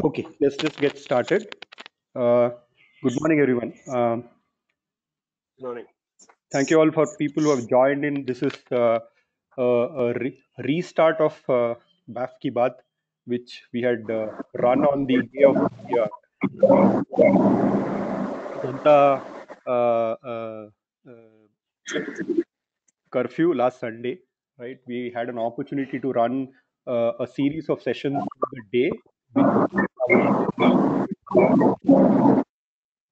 Okay, let's just get started. Good morning, everyone. Good morning. Thank you all for people who have joined in. This is a restart of BAF Ki Baat, which we had run on the day of the Janata curfew last Sunday. Right, we had an opportunity to run a series of sessions through the day, which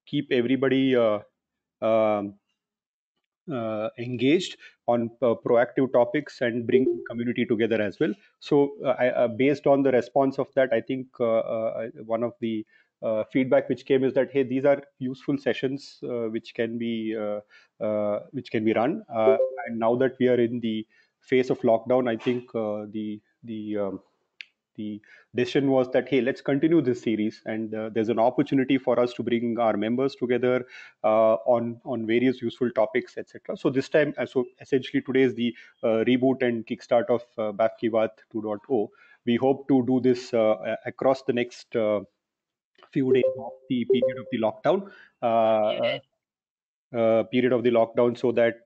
keep everybody um, engaged on proactive topics and bring community together as well. So, based on the response of that, I think one of the feedback which came is that hey, these are useful sessions which can be run. And now that we are in the phase of lockdown, I think the decision was that hey, let's continue this series, and there's an opportunity for us to bring our members together on various useful topics, etc. So this time, so essentially today is the reboot and kickstart of BAF Ki Baat 2.0. We hope to do this across the next few days of the period of the lockdown. Uh, so that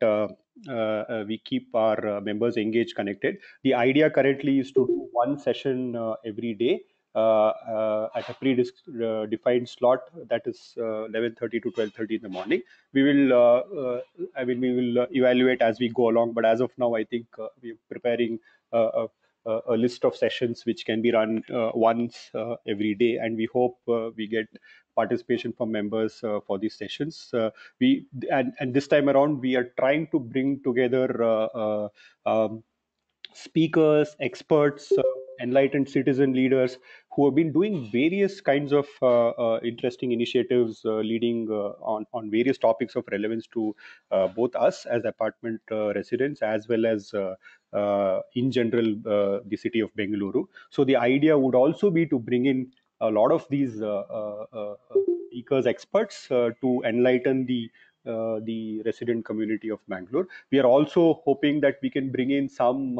we keep our members engaged, connected. The idea currently is to do one session every day at a pre-defined slot, that is 11:30 to 12:30 in the morning. We will, we will evaluate as we go along. But as of now, I think we're preparing a list of sessions which can be run once every day, and we hope we get participation from members for these sessions. And this time around, we are trying to bring together speakers, experts, enlightened citizen leaders who have been doing various kinds of interesting initiatives, leading on various topics of relevance to both us as apartment residents, as well as in general the city of Bengaluru. So the idea would also be to bring in a lot of these speakers, experts, to enlighten the resident community of Bangalore. We are also hoping that we can bring in some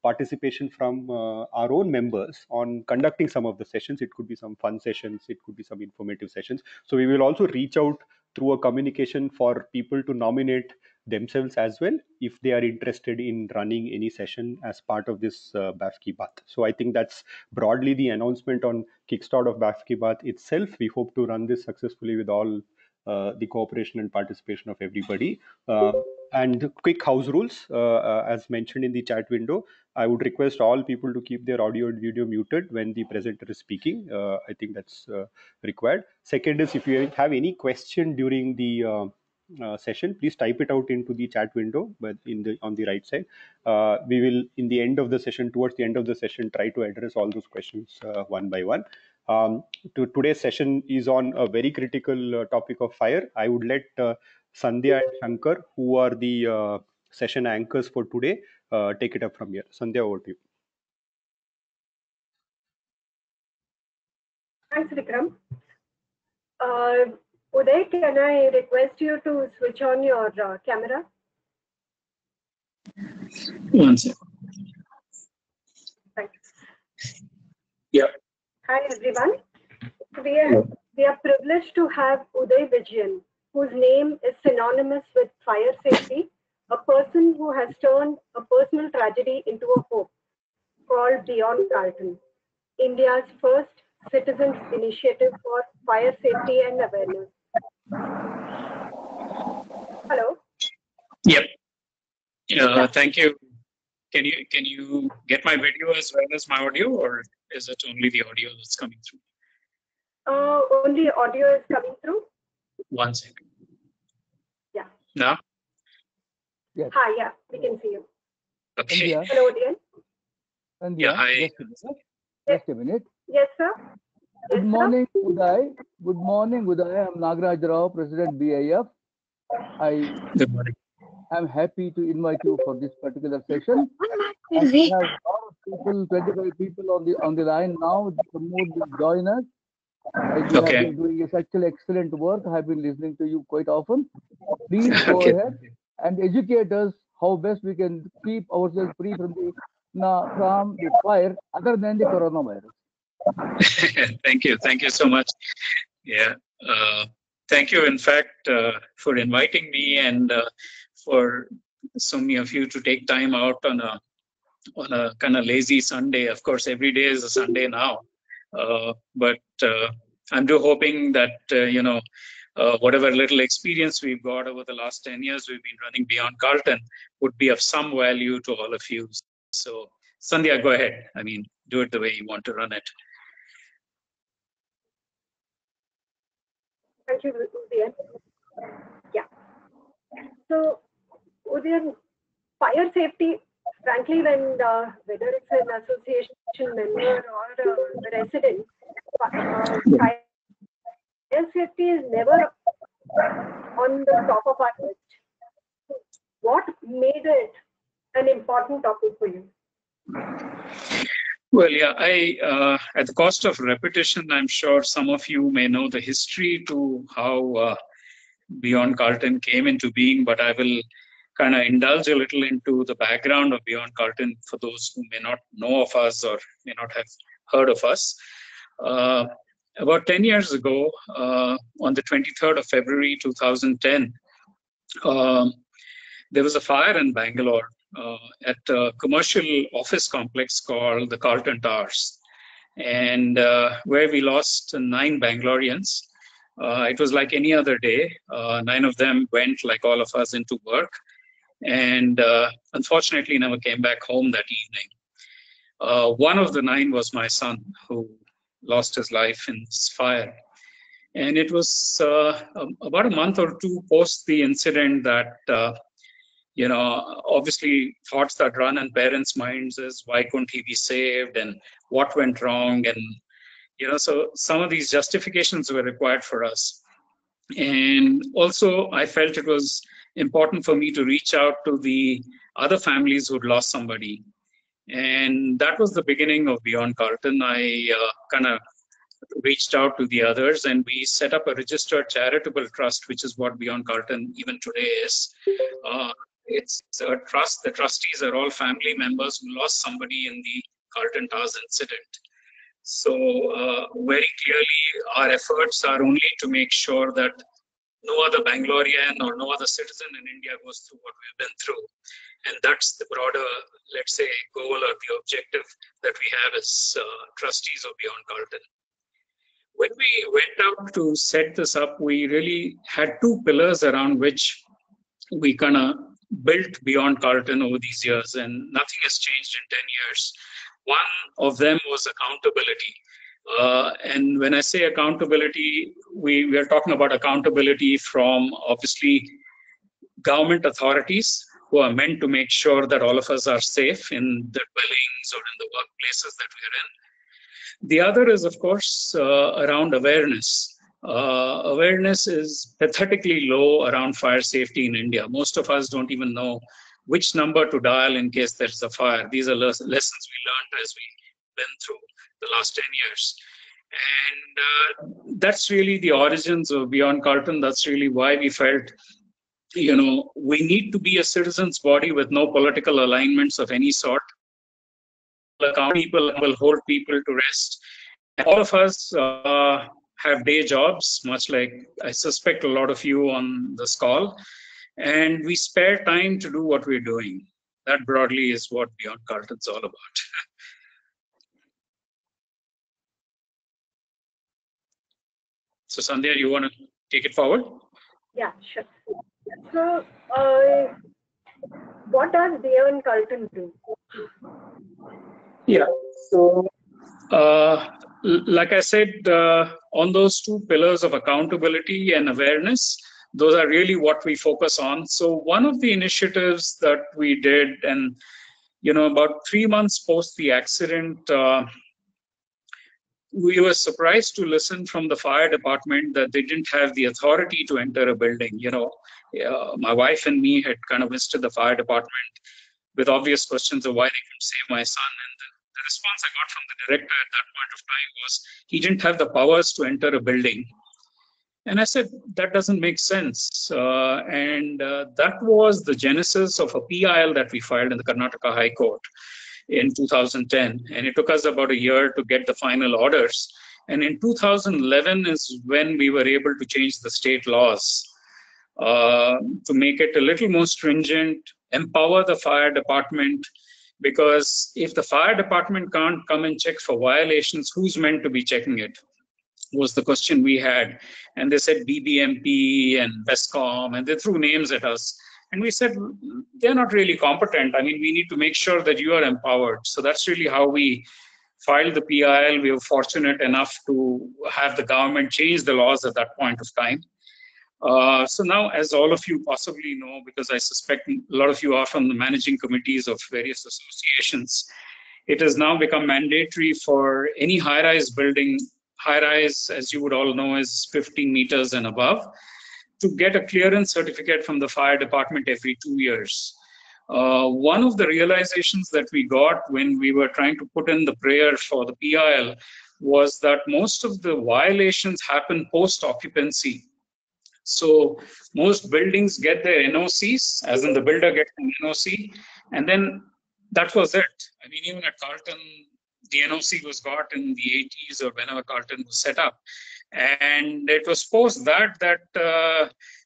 participation from our own members on conducting some of the sessions. It could be some fun sessions, it could be some informative sessions. So we will also reach out through a communication for people to nominate themselves as well if they are interested in running any session as part of this BAF Ki Baat. So I think that's broadly the announcement on kickstart of BAF Ki Baat itself. We hope to run this successfully with all the cooperation and participation of everybody. And quick house rules, as mentioned in the chat window, I would request all people to keep their audio and video muted when the presenter is speaking. I think that's required. Second is, if you have any question during the session, please type it out into the chat window, but on the right side. We will, in the end of the session, towards the end of the session, try to address all those questions one by one. Today's session is on a very critical topic of fire. I would let Sandhya and Shankar, who are the session anchors for today, take it up from here. Sandhya, over to you. Thanks, Vikram. Uday, can I request you to switch on your camera? One second. Thanks. Yeah. Hi, everyone. We are privileged to have Uday Vijayan, whose name is synonymous with fire safety, a person who has turned a personal tragedy into a hope, called Beyond Carlton, India's first citizens' initiative for fire safety and awareness. Hello. Yep. Thank you. Can you get my video as well as my audio, or is it only the audio that's coming through? Only audio is coming through. 1 second. Yeah. Now? Yes. Hi, yeah, we can see you. Okay. Sandhya, Hello, Dian. Sandhya, Yeah, hi. just a minute. Yes, sir. Good morning, Uday. Good morning, Uday. I'm Nagaraj Rao, President BAF. Good morning. I'm happy to invite you for this particular session. And we have a lot of people, 25 people on the line now. Some more will join us. You have been doing such excellent work. I have been listening to you quite often. Please go ahead and educate us how best we can keep ourselves free from the fire other than the coronavirus. Thank you so much. Yeah, thank you, in fact, for inviting me and for so many of you to take time out on a kind of lazy Sunday. Of course, every day is a Sunday now, but I'm hoping that whatever little experience we've got over the last 10 years we've been running Beyond Carlton would be of some value to all of you. So, Sandhya, go ahead. I mean, do it the way you want to run it. Thank you, Boudin. Yeah. So, Boudin, fire safety, frankly, when whether it's an association member or a resident, fire safety is never on the top of our list. What made it an important topic for you? Well, yeah, at the cost of repetition, I'm sure some of you may know the history to how Beyond Carlton came into being, but I will kind of indulge a little into the background of Beyond Carlton for those who may not know of us or may not have heard of us. About 10 years ago, on the 23rd of February 2010, there was a fire in Bangalore at a commercial office complex called the Carlton Towers, and where we lost 9 Bangaloreans. It was like any other day. 9 of them went, like all of us, into work, and unfortunately never came back home that evening. One of the 9 was my son, who lost his life in this fire. And it was about a month or two post the incident that, obviously thoughts that run in parents' minds is, why couldn't he be saved, and what went wrong? And, so some of these justifications were required for us. And also I felt it was important for me to reach out to the other families who'd lost somebody. And that was the beginning of Beyond Carlton. I kind of reached out to the others, and we set up a registered charitable trust, which is what Beyond Carlton even today is. It's a trust. The trustees are all family members who lost somebody in the Carlton Towers incident. So very clearly, our efforts are only to make sure that no other Bangalorean or no other citizen in India goes through what we've been through. And that's the broader, let's say, goal or the objective that we have as trustees of Beyond Carlton. When we went out to set this up, we really had 2 pillars around which we kind of built Beyond Carlton over these years, and nothing has changed in 10 years. One of them was accountability. And when I say accountability, we are talking about accountability from obviously government authorities who are meant to make sure that all of us are safe in the dwellings or in the workplaces that we are in. The other is, of course, around awareness. Awareness is pathetically low around fire safety in India. Most of us don't even know which number to dial in case there's a fire. These are lessons we learned as we've been through the last 10 years. And that's really the origins of Beyond Carlton. That's really why we felt, we need to be a citizens' body with no political alignments of any sort. People will hold people to rest. And all of us have day jobs, much like I suspect a lot of you on this call. And we spare time to do what we're doing. That broadly is what Beyond Carlton's all about. So Sandhya, you want to take it forward? Yeah, sure. So, what does Beyond Carlton do? Yeah. So, like I said, on those 2 pillars of accountability and awareness, those are really what we focus on. So one of the initiatives that we did, and about 3 months post the accident, we were surprised to listen from the fire department that they didn't have the authority to enter a building. My wife and me had kind of visited the fire department with obvious questions of why they couldn't save my son. And the response I got from the director at that point of time was he didn't have the powers to enter a building. And I said, that doesn't make sense. And that was the genesis of a PIL that we filed in the Karnataka High Court. in 2010, and it took us about a year to get the final orders. And in 2011 is when we were able to change the state laws to make it a little more stringent, empower the fire department, because if the fire department can't come and check for violations, who's meant to be checking it? Was the question we had. And they said BBMP and BESCOM, and they threw names at us. And we said, they're not really competent. I mean, we need to make sure that you are empowered. So that's really how we filed the PIL. We were fortunate enough to have the government change the laws at that point of time. So now, as all of you possibly know, because I suspect a lot of you are from the managing committees of various associations, it has now become mandatory for any high-rise building, high-rise, as you would all know, is 15 meters and above, to get a clearance certificate from the fire department every 2 years. One of the realizations that we got when we were trying to put in the prayer for the PIL was that most of the violations happen post-occupancy. So most buildings get their NOCs, as in the builder gets an NOC, and then that was it. I mean, even at Carlton, the NOC was got in the 80s or whenever Carlton was set up. And it was post that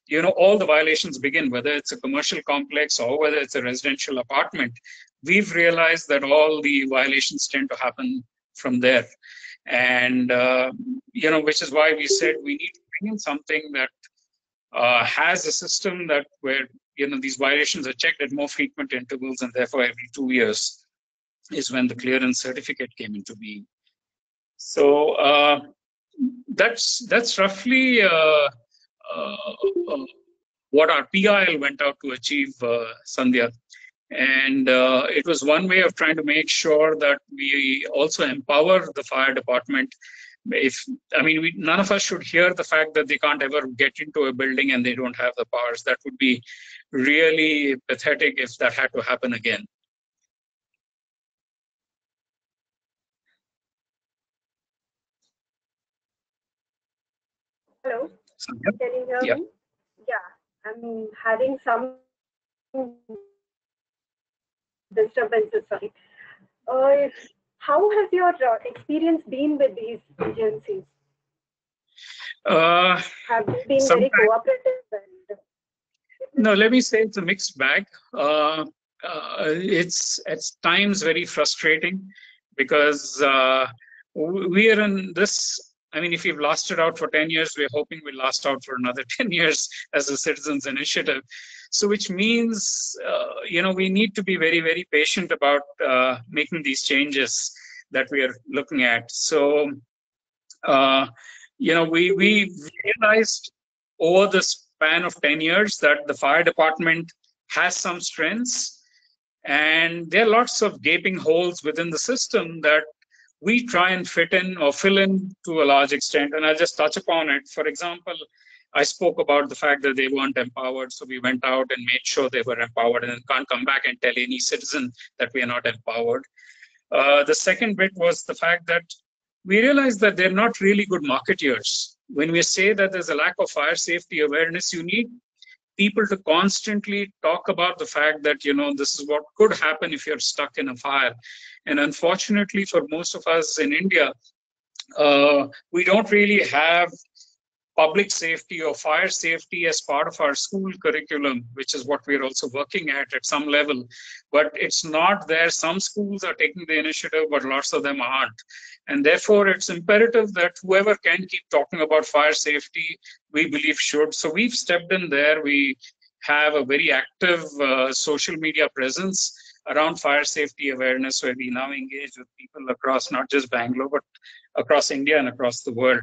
you know, all the violations begin, whether it's a commercial complex or whether it's a residential apartment. We've realized that all the violations tend to happen from there. And, you know, which is why we said we need to bring in something that has a system that where, you know, these violations are checked at more frequent intervals, and therefore every 2 years is when the clearance certificate came into being. So that's roughly what our PIL went out to achieve, Sandhya. And it was one way of trying to make sure that we also empower the fire department. None of us should hear the fact that they can't ever get into a building and they don't have the powers. That would be really pathetic if that had to happen again. Hello, can you hear me? Yeah, I'm having some disturbances, sorry. How has your experience been with these agencies? Have they been very cooperative? No, let me say it's a mixed bag. It's at times very frustrating because we are in this. I mean, if we've lasted out for 10 years, we're hoping we'll last out for another 10 years as a citizens' initiative. So which means, you know, we need to be very, very patient about making these changes that we are looking at. So, you know, we realized over the span of 10 years that the fire department has some strengths, and there are lots of gaping holes within the system that we try and fit in or fill in to a large extent. And I'll just touch upon it. For example, I spoke about the fact that they weren't empowered. So we went out and made sure they were empowered, and can't come back and tell any citizen that we are not empowered. The second bit was the fact that we realized that they're not really good marketeers. When we say that there's a lack of fire safety awareness, you need people to constantly talk about the fact that, you know, this is what could happen if you're stuck in a fire. And unfortunately for most of us in India, we don't really have public safety or fire safety as part of our school curriculum, which is what we're also working at some level. But it's not there. Some schools are taking the initiative, but lots of them aren't. And therefore, it's imperative that whoever can keep talking about fire safety, we believe should. So we've stepped in there. We have a very active social media presence around fire safety awareness, where we now engage with people across not just Bangalore, but across India and across the world.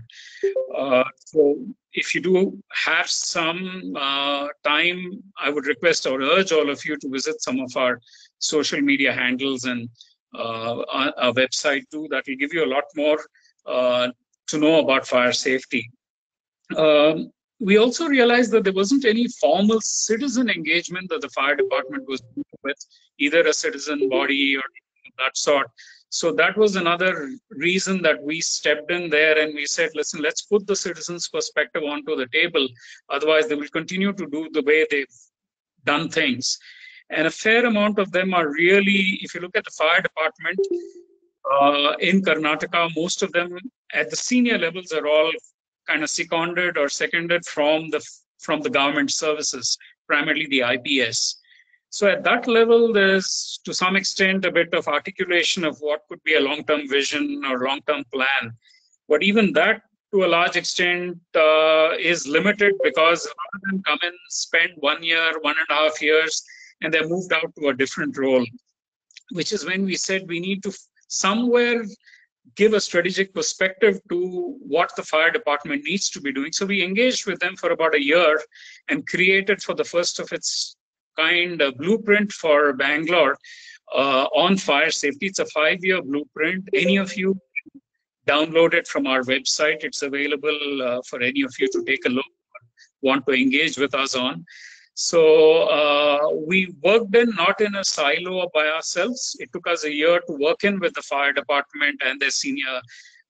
So if you do have some time, I would request or urge all of you to visit some of our social media handles and our website too. That will give you a lot more to know about fire safety. We also realized that there wasn't any formal citizen engagement that the fire department was doing with either a citizen body or that sort. So that was another reason that we stepped in there and we said, listen, let's put the citizens' perspective onto the table. Otherwise, they will continue to do the way they've done things. And a fair amount of them are really, if you look at the fire department in Karnataka, most of them at the senior levels are all kind of seconded or seconded from the government services, primarily the IPS. So at that level, there's to some extent a bit of articulation of what could be a long-term vision or long-term plan. But even that, to a large extent, is limited because a lot of them come in, spend 1 year, 1.5 years, and they're moved out to a different role, which is when we said we need to somewhere give a strategic perspective to what the fire department needs to be doing. So we engaged with them for about a year and created for the first of its kind a blueprint for Bangalore on fire safety. It's a 5-year blueprint. Any of you download it from our website. It's available for any of you to take a look, want to engage with us on. So we worked not in a silo by ourselves. It took us a year to work in with the fire department and their senior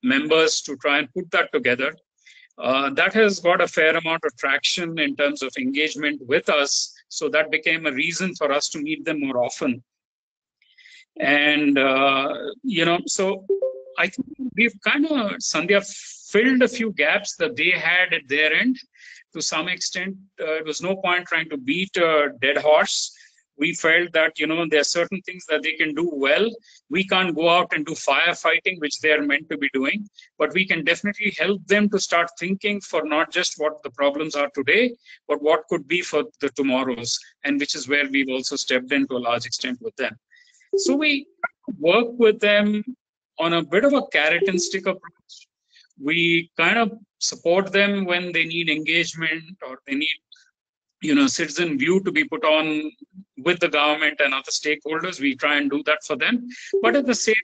members to try and put that together. That has got a fair amount of traction in terms of engagement with us. So that became a reason for us to meet them more often. And, so I think we've kind of, Sandhya, filled a few gaps that they had at their end. To some extent, it was no point trying to beat a dead horse. We felt that, there are certain things that they can do well. We can't go out and do firefighting, which they are meant to be doing, but we can definitely help them to start thinking for not just what the problems are today, but what could be for the tomorrows, and which is where we've also stepped in to a large extent with them. So we work with them on a bit of a carrot and stick approach. We kind of support them when they need engagement or they need, citizen view to be put on with the government and other stakeholders. We try and do that for them. But at the same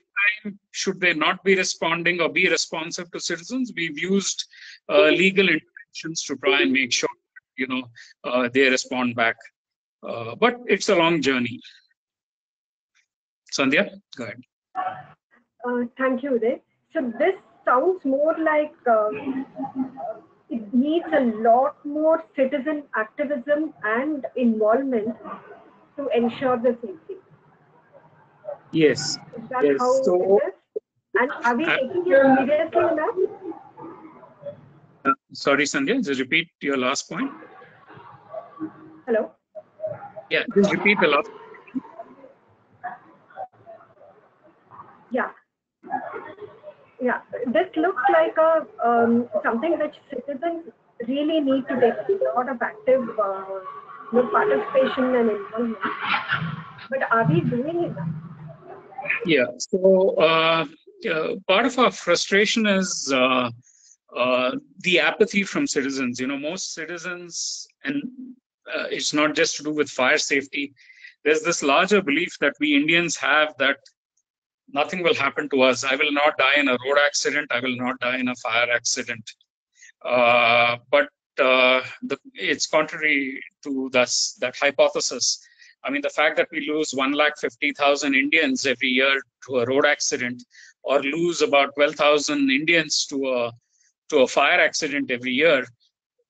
time, should they not be responding or be responsive to citizens, we've used legal interventions to try and make sure, they respond back. But it's a long journey. Sandhya, go ahead. Thank you, Uday. So this sounds more like it needs a lot more citizen activism and involvement to ensure the safety. Yes. Is that yes. how So, it is? And are we taking it seriously enough? Sorry, Sandhya, just repeat your last point. Hello? Yeah, just repeat the last. Yeah. Yeah, this looks like a something which citizens really need to take a lot of active participation and involvement. But are we doing it? Yeah, so part of our frustration is the apathy from citizens. Most citizens, and it's not just to do with fire safety, there's this larger belief that we Indians have that nothing will happen to us. I will not die in a road accident. I will not die in a fire accident. But it's contrary to that hypothesis. I mean, the fact that we lose 150,000 Indians every year to a road accident, or lose about 12,000 Indians to a fire accident every year,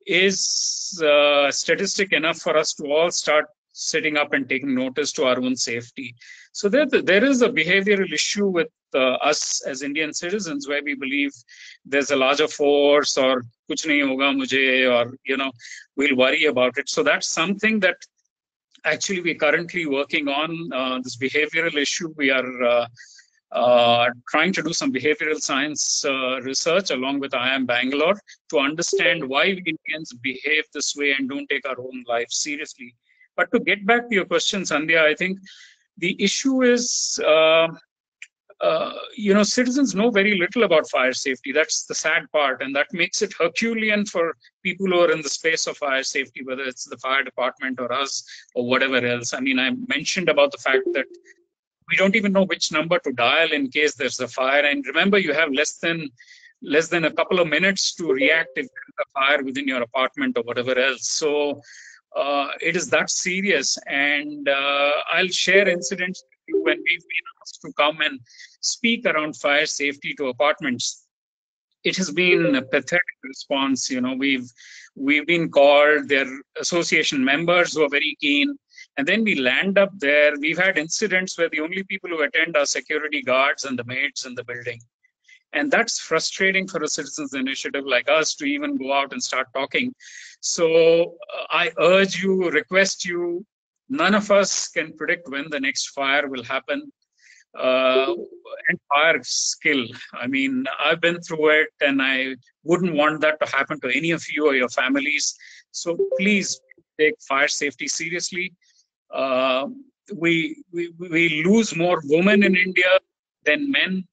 is statistic enough for us to all start sitting up and taking notice to our own safety. So there is a behavioral issue with us as Indian citizens, where we believe there's a larger force, or kuch nahi hoga mujhe, or we'll worry about it. So that's something that actually we're currently working on, this behavioral issue. We are trying to do some behavioral science research along with IIM Bangalore to understand why we Indians behave this way and don't take our own lives seriously. But to get back to your question, Sandhya, I think the issue is, citizens know very little about fire safety. That's the sad part, and that makes it Herculean for people who are in the space of fire safety, whether it's the fire department or us or whatever else. I mean, I mentioned about the fact that we don't even know which number to dial in case there's a fire. And remember, you have less than a couple of minutes to react if there's a fire within your apartment or whatever else. So it is that serious. And I'll share incidents with you when we've been asked to come and speak around fire safety to apartments. It has been a pathetic response. We've been called, their association members who are very keen, And then we land up there. We've had incidents where the only people who attend are security guards and the maids in the building. And that's frustrating for a citizens initiative like us to even go out and start talking. So I urge you, request you, none of us can predict when the next fire will happen. And fire skill. I mean, I've been through it and I wouldn't want that to happen to any of you or your families. So please take fire safety seriously. We lose more women in India than men.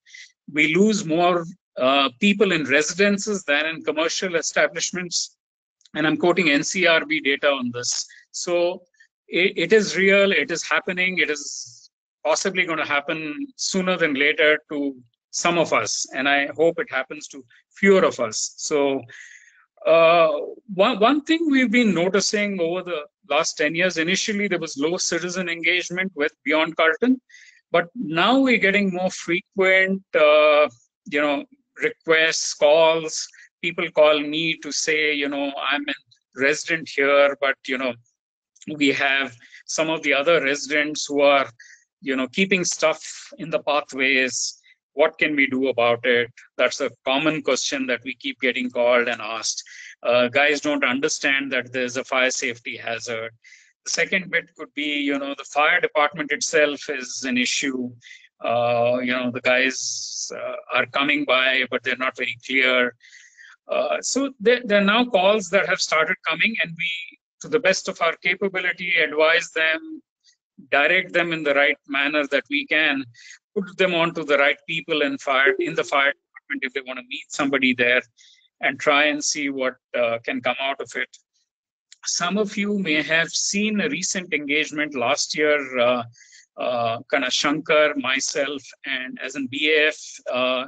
We lose more people in residences than in commercial establishments. And I'm quoting NCRB data on this. So it is real, it is happening, it is possibly going to happen sooner than later to some of us. And I hope it happens to fewer of us. So one thing we've been noticing over the last 10 years, initially there was low citizen engagement with Beyond Carlton, but now we're getting more frequent, requests, calls. People call me to say, I'm a resident here, but, we have some of the other residents who are, keeping stuff in the pathways. What can we do about it? That's a common question that we keep getting called and asked. Guys don't understand that there's a fire safety hazard. The second bit could be, the fire department itself is an issue. The guys are coming by, but they're not very clear. So there are now calls that have started coming, and we, to the best of our capability, advise them, direct them in the right manner that we can, put them onto the right people in the fire department if they want to meet somebody there, and try and see what can come out of it. Some of you may have seen a recent engagement last year. Shankar, myself, and as in BAF,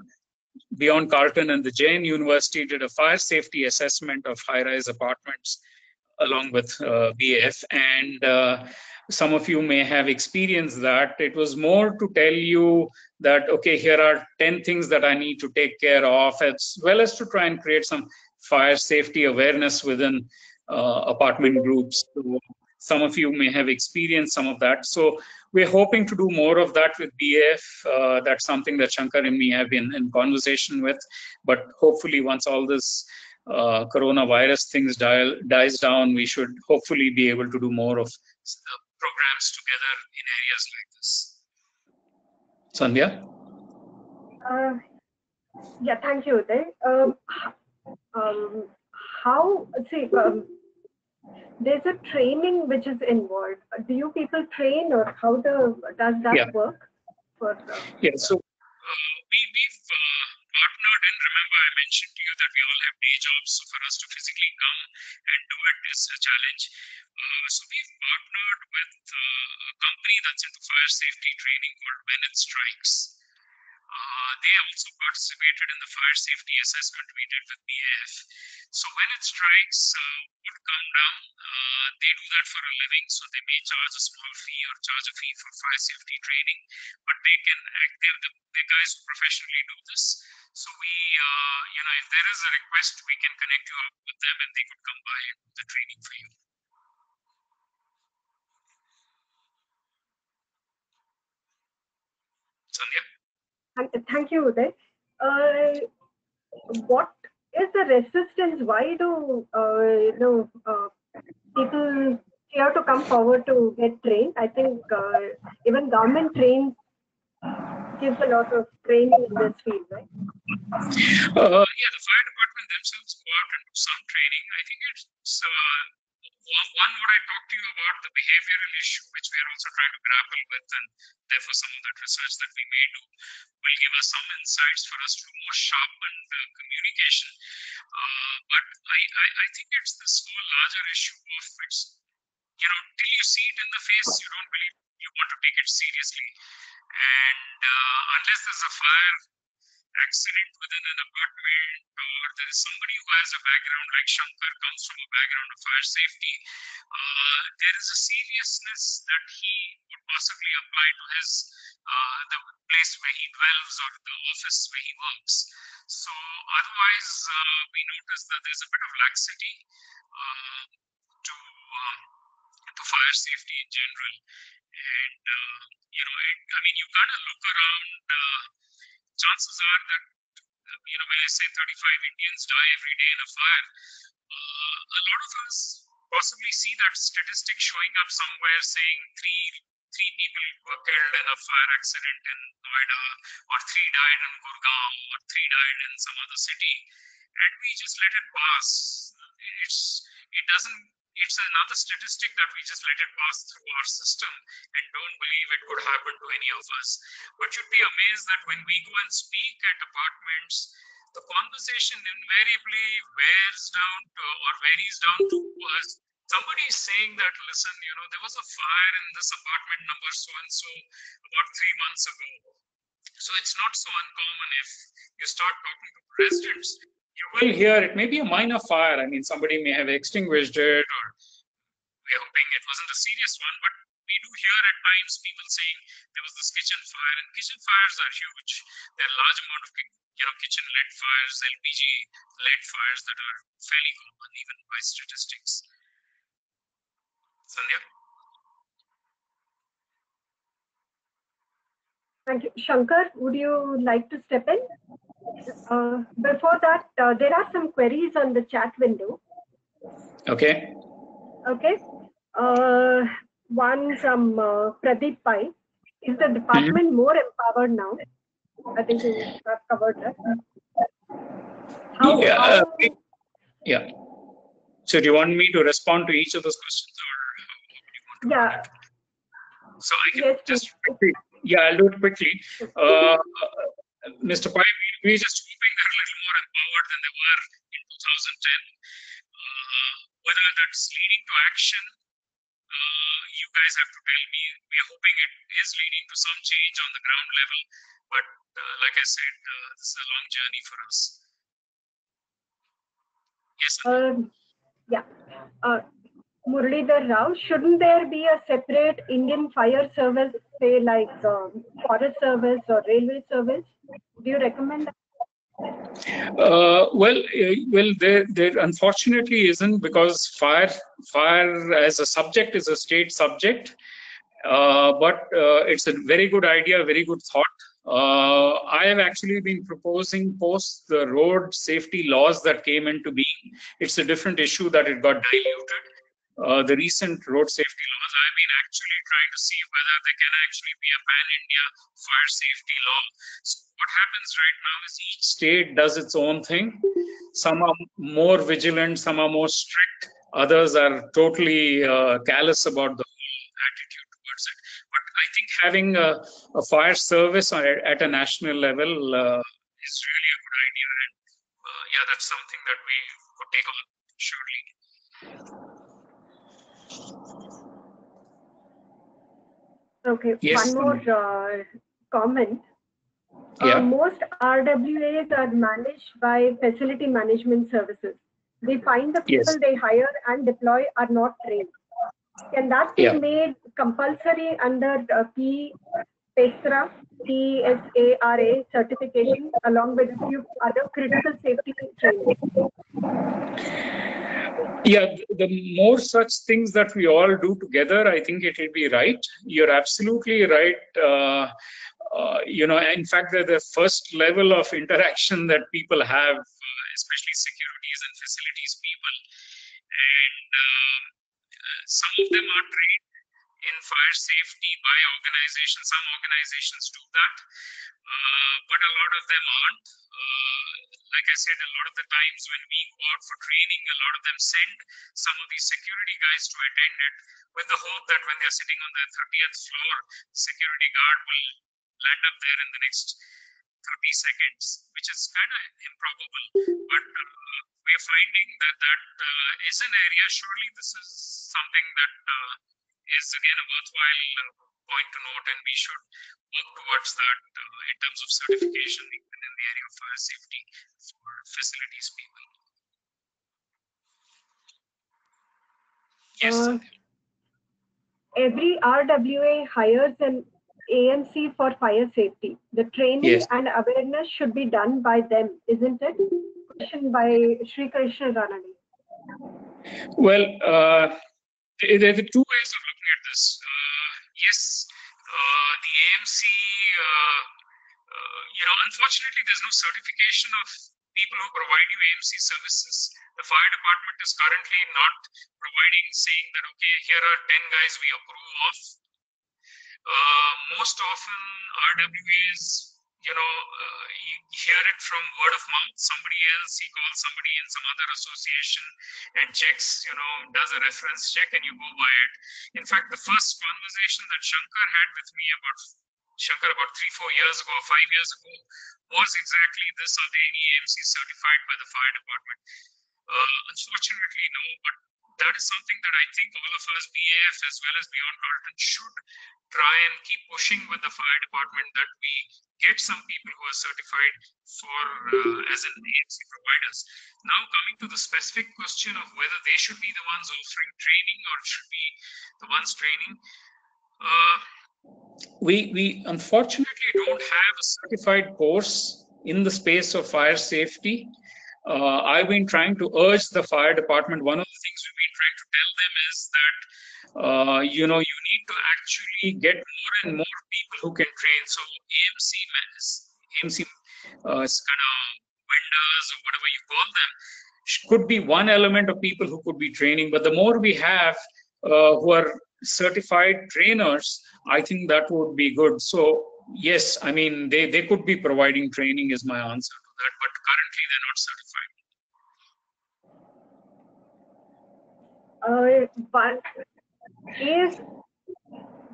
Beyond Carlton and the Jain University did a fire safety assessment of high-rise apartments along with BAF. And some of you may have experienced that. It was more to tell you that, okay, here are 10 things that I need to take care of, as well as to try and create some fire safety awareness within apartment groups. So some of you may have experienced some of that. So we're hoping to do more of that with BAF. That's something that Shankar and me have been in conversation with. But hopefully once all this coronavirus things dies down, we should hopefully be able to do more of programs together in areas like this. Sandhya? Yeah, thank you, Uday. There's a training which is involved. Do you people train, or how does that work? So we've partnered, and remember I mentioned to you that we all have day jobs, so for us to physically come and do it is a challenge. So we've partnered with a company that's into fire safety training called When It Strikes. They also participated in the fire safety assessment we did with BAF. So When It Strikes would come down. They do that for a living, so they may charge a small fee or charge a fee for fire safety training, but they can the guys who professionally do this. So we, if there is a request, we can connect you up with them and they could come by and do the training for you. Sandhya. Thank you, Uday. What is the resistance? Why do people fear to come forward to get trained? I think even government gives a lot of training in this field, right? The fire department themselves go out and do some training. I think it's one what I talked to you about, the behavioral issue, which we are also trying to grapple with, and therefore some of that research that we may do will give us some insights for us to do more sharpened communication. But I think it's this whole larger issue of it's, till you see it in the face, you don't believe you want to take it seriously. And unless there's a fire accident within an apartment, or there is somebody who has a background like Shankar comes from a background of fire safety, there is a seriousness that he would possibly apply to his the place where he dwells or the office where he works. So otherwise, we notice that there's a bit of laxity to to fire safety in general. And, I mean, you kind of look around, chances are that, when I say 35 Indians die every day in a fire, a lot of us possibly see that statistic showing up somewhere saying three people were killed in a fire accident in Noida, or 3 died in Gurgaon, or 3 died in some other city, and we just let it pass. It's another statistic that we just let it pass through our system and don't believe it could happen to any of us. But you'd be amazed that when we go and speak at apartments, the conversation invariably varies down to us. Somebody is saying that, listen, there was a fire in this apartment number so-and-so about 3 months ago. So it's not so uncommon if you start talking to residents. You will hear it may be a minor fire. I mean, somebody may have extinguished it, or we're hoping it wasn't a serious one, but we do hear at times people saying there was this kitchen fire, and kitchen fires are huge. There are a large amount of kitchen lead fires, LPG lead fires that are fairly common even by statistics. Sandhya. Thank you. Shankar, would you like to step in? Before that, there are some queries on the chat window. Okay. Okay. One from Pradeep Pai. Is the department more empowered now? I think you have covered that. Yeah. So do you want me to respond to each of those questions, or how do you want to do it? So I can just quickly. Yeah, I'll do it quickly. Mr. Pai, we're just hoping they're a little more empowered than they were in 2010. Whether that's leading to action, you guys have to tell me. We're hoping it is leading to some change on the ground level, but like I said, this is a long journey for us. Yes, sir. Muralidhar Rao, shouldn't there be a separate Indian fire service, say like forest service or railway service? Do you recommend that? Well, there unfortunately isn't, because fire as a subject is a state subject. But it's a very good idea, very good thought. I have actually been proposing post the road safety laws that came into being. It's a different issue that it got diluted. The recent road safety laws, I've been actually trying to see whether there can actually be a pan-India fire safety law. So what happens right now is each state does its own thing. Some are more vigilant, some are more strict, others are totally callous about the whole attitude towards it. But I think having a fire service at a national level is really a good idea. And yeah, that's something that we could take on, surely. Okay, yes, one more comment. Yeah. Most RWAs are managed by facility management services. They find the people they hire and deploy are not trained. Can that be made compulsory under PSARA certification along with a few other critical safety training? Yeah, the more such things that we all do together, I think it will be right. You're absolutely right. In fact, the first level of interaction that people have, especially securities and facilities people, and some of them are trained in fire safety by organizations. Some organizations do that, but a lot of them aren't. Like I said, a lot of the times when we go out for training, a lot of them send some of these security guys to attend it with the hope that when they're sitting on the 30th floor, the security guard will land up there in the next 30 seconds, which is kind of improbable. But we're finding that is an area. Surely this is something that is again a worthwhile point to note, and we should work towards that in terms of certification even in the area of fire safety for facilities people. Yes. Every RWA hires an AMC for fire safety. The training and awareness should be done by them, isn't it? Question by Sri Krishna Ranade. Well, There are two ways of looking at this. Yes, the AMC, unfortunately, there's no certification of people who provide you AMC services. The fire department is currently not providing, saying that, okay, here are 10 guys we approve of. Most often, RWAs, you hear it from word of mouth. Somebody else, he calls somebody in some other association and checks, does a reference check, and you go by it. In fact, the first conversation that Shankar had with me about 3-4 years ago, 5 years ago, was exactly this: are there any AMC certified by the fire department? Unfortunately, no, but that is something that I think all of us, BAF as well as Beyond Carlton, should try and keep pushing with the fire department, that we get some people who are certified for as an AMC providers. Now, coming to the specific question of whether they should be the ones offering training or should be the ones training, we unfortunately don't have a certified course in the space of fire safety. I've been trying to urge the fire department. One of the things we've been trying to tell them is that you need to actually get more and more people who can train. So AMC kind of vendors or whatever you call them could be one element of people who could be training. But the more we have who are certified trainers, I think that would be good. So yes, I mean, they could be providing training is my answer to that, but currently they're not certified. But is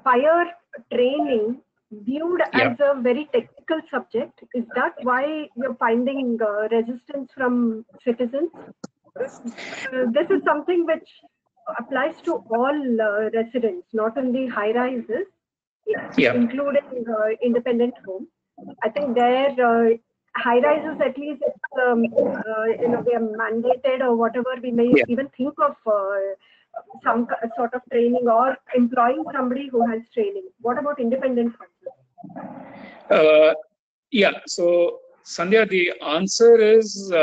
fire training viewed as a very technical subject? Is that why you're finding resistance from citizens? This is something which applies to all residents, not only high-rises, including independent homes. I think their high-rises, at least, they are mandated or whatever. We may even think of some sort of training or employing somebody who has training. What about independent homes? So Sandhya, the answer is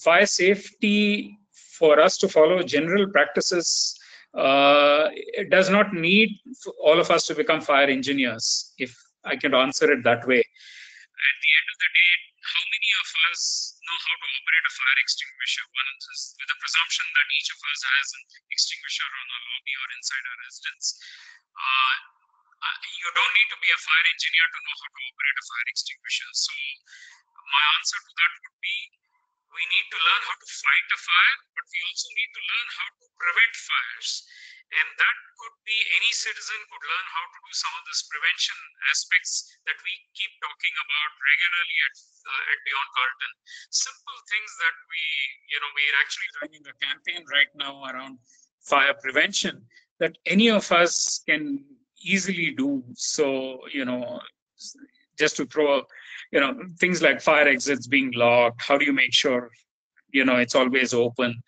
fire safety, for us to follow general practices, it does not need all of us to become fire engineers, if I can answer it that way. At the end of the day, how many of us know how to operate a fire extinguisher? One is with the presumption that each of us has an extinguisher on our lobby or inside our residence. You don't need to be a fire engineer to know how to operate a fire extinguisher. So my answer to that would be, we need to learn how to fight a fire, but we also need to learn how to prevent fires. And that could be, any citizen could learn how to do some of these prevention aspects that we keep talking about regularly at Beyond Carlton. Simple things that we're actually running a campaign right now around fire prevention that any of us can easily do. So, just to throw, things like fire exits being locked. How do you make sure, it's always open?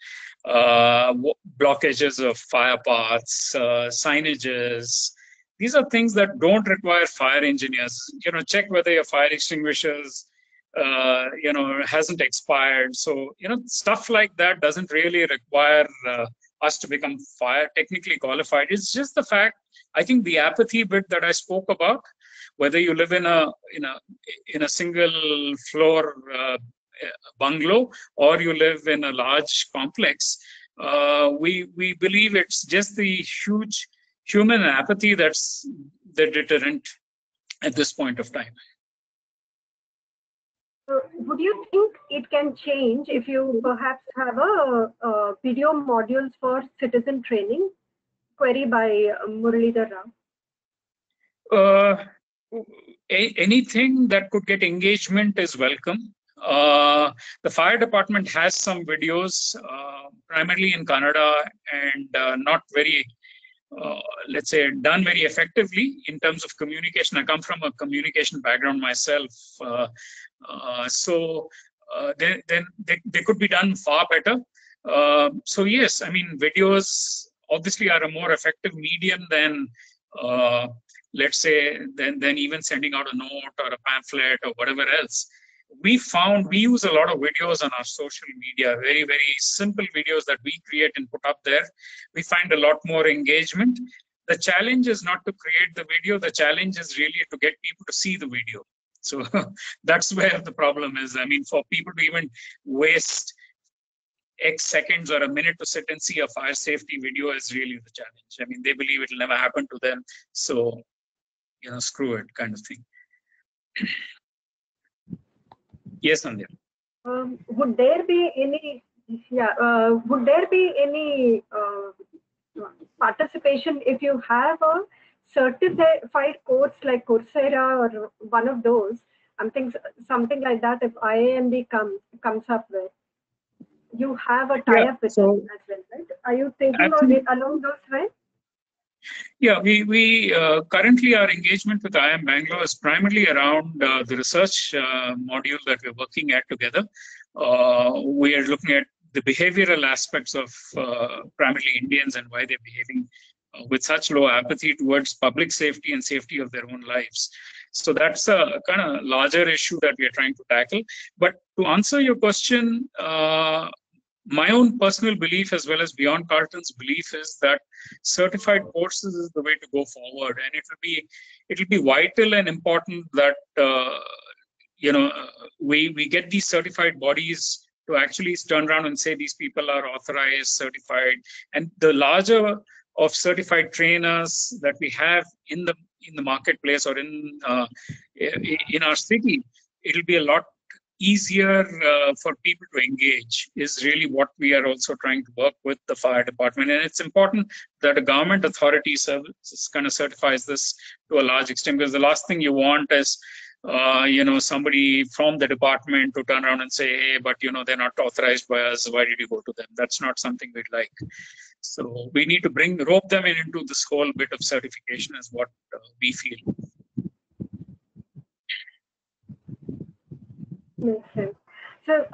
Blockages of fire paths, signages. These are things that don't require fire engineers. Check whether your fire extinguishers, hasn't expired. So, stuff like that doesn't really require us to become fire technically qualified. It's just the fact, I think, the apathy bit that I spoke about. Whether you live in a single floor bungalow or you live in a large complex, we believe it's just the huge human apathy that's the deterrent at this point of time. Would you think it can change if you perhaps have a video modules for citizen training? Query by Muralidhar Rao. Anything that could get engagement is welcome. The fire department has some videos, primarily in Kannada, and not very, let's say, done very effectively in terms of communication. I come from a communication background myself, so they could be done far better. So yes, I mean, videos obviously are a more effective medium than let's say, than even sending out a note or a pamphlet or whatever else. we use a lot of videos on our social media, very, very simple videos that we create and put up there. We find a lot more engagement. The challenge is not to create the video. The challenge is really to get people to see the video. So that's where the problem is. I mean, for people to even waste X seconds or a minute to sit and see a fire safety video is really the challenge. I mean, they believe it will never happen to them. So, you know, screw it kind of thing. Yes, Sandhya. Would there be any, would there be any participation if you have a certified course like Coursera or one of those, something like that, if IAMB comes up with? You have a tie-up with them as well, right? Are you thinking of it along those lines? Yeah, we currently our engagement with IIM Bangalore is primarily around the research module that we're working at together. We are looking at the behavioral aspects of primarily Indians and why they're behaving with such low apathy towards public safety and safety of their own lives. So that's a kind of larger issue that we are trying to tackle. But to answer your question, my own personal belief, as well as Beyond Carlton's belief, is that certified courses is the way to go forward, and it will be vital and important that you know, we get these certified bodies to actually turn around and say these people are authorized, certified, and the larger of certified trainers that we have in the marketplace or in our city, it'll be a lot easier for people to engage, is really what we are also trying to work with the fire department. And it's important that a government authority kind of certifies this to a large extent, because the last thing you want is you know, somebody from the department to turn around and say, hey, but you know, they're not authorized by us, why did you go to them? That's not something we'd like. So we need to rope them into this whole bit of certification, is what we feel. Makes sense. So,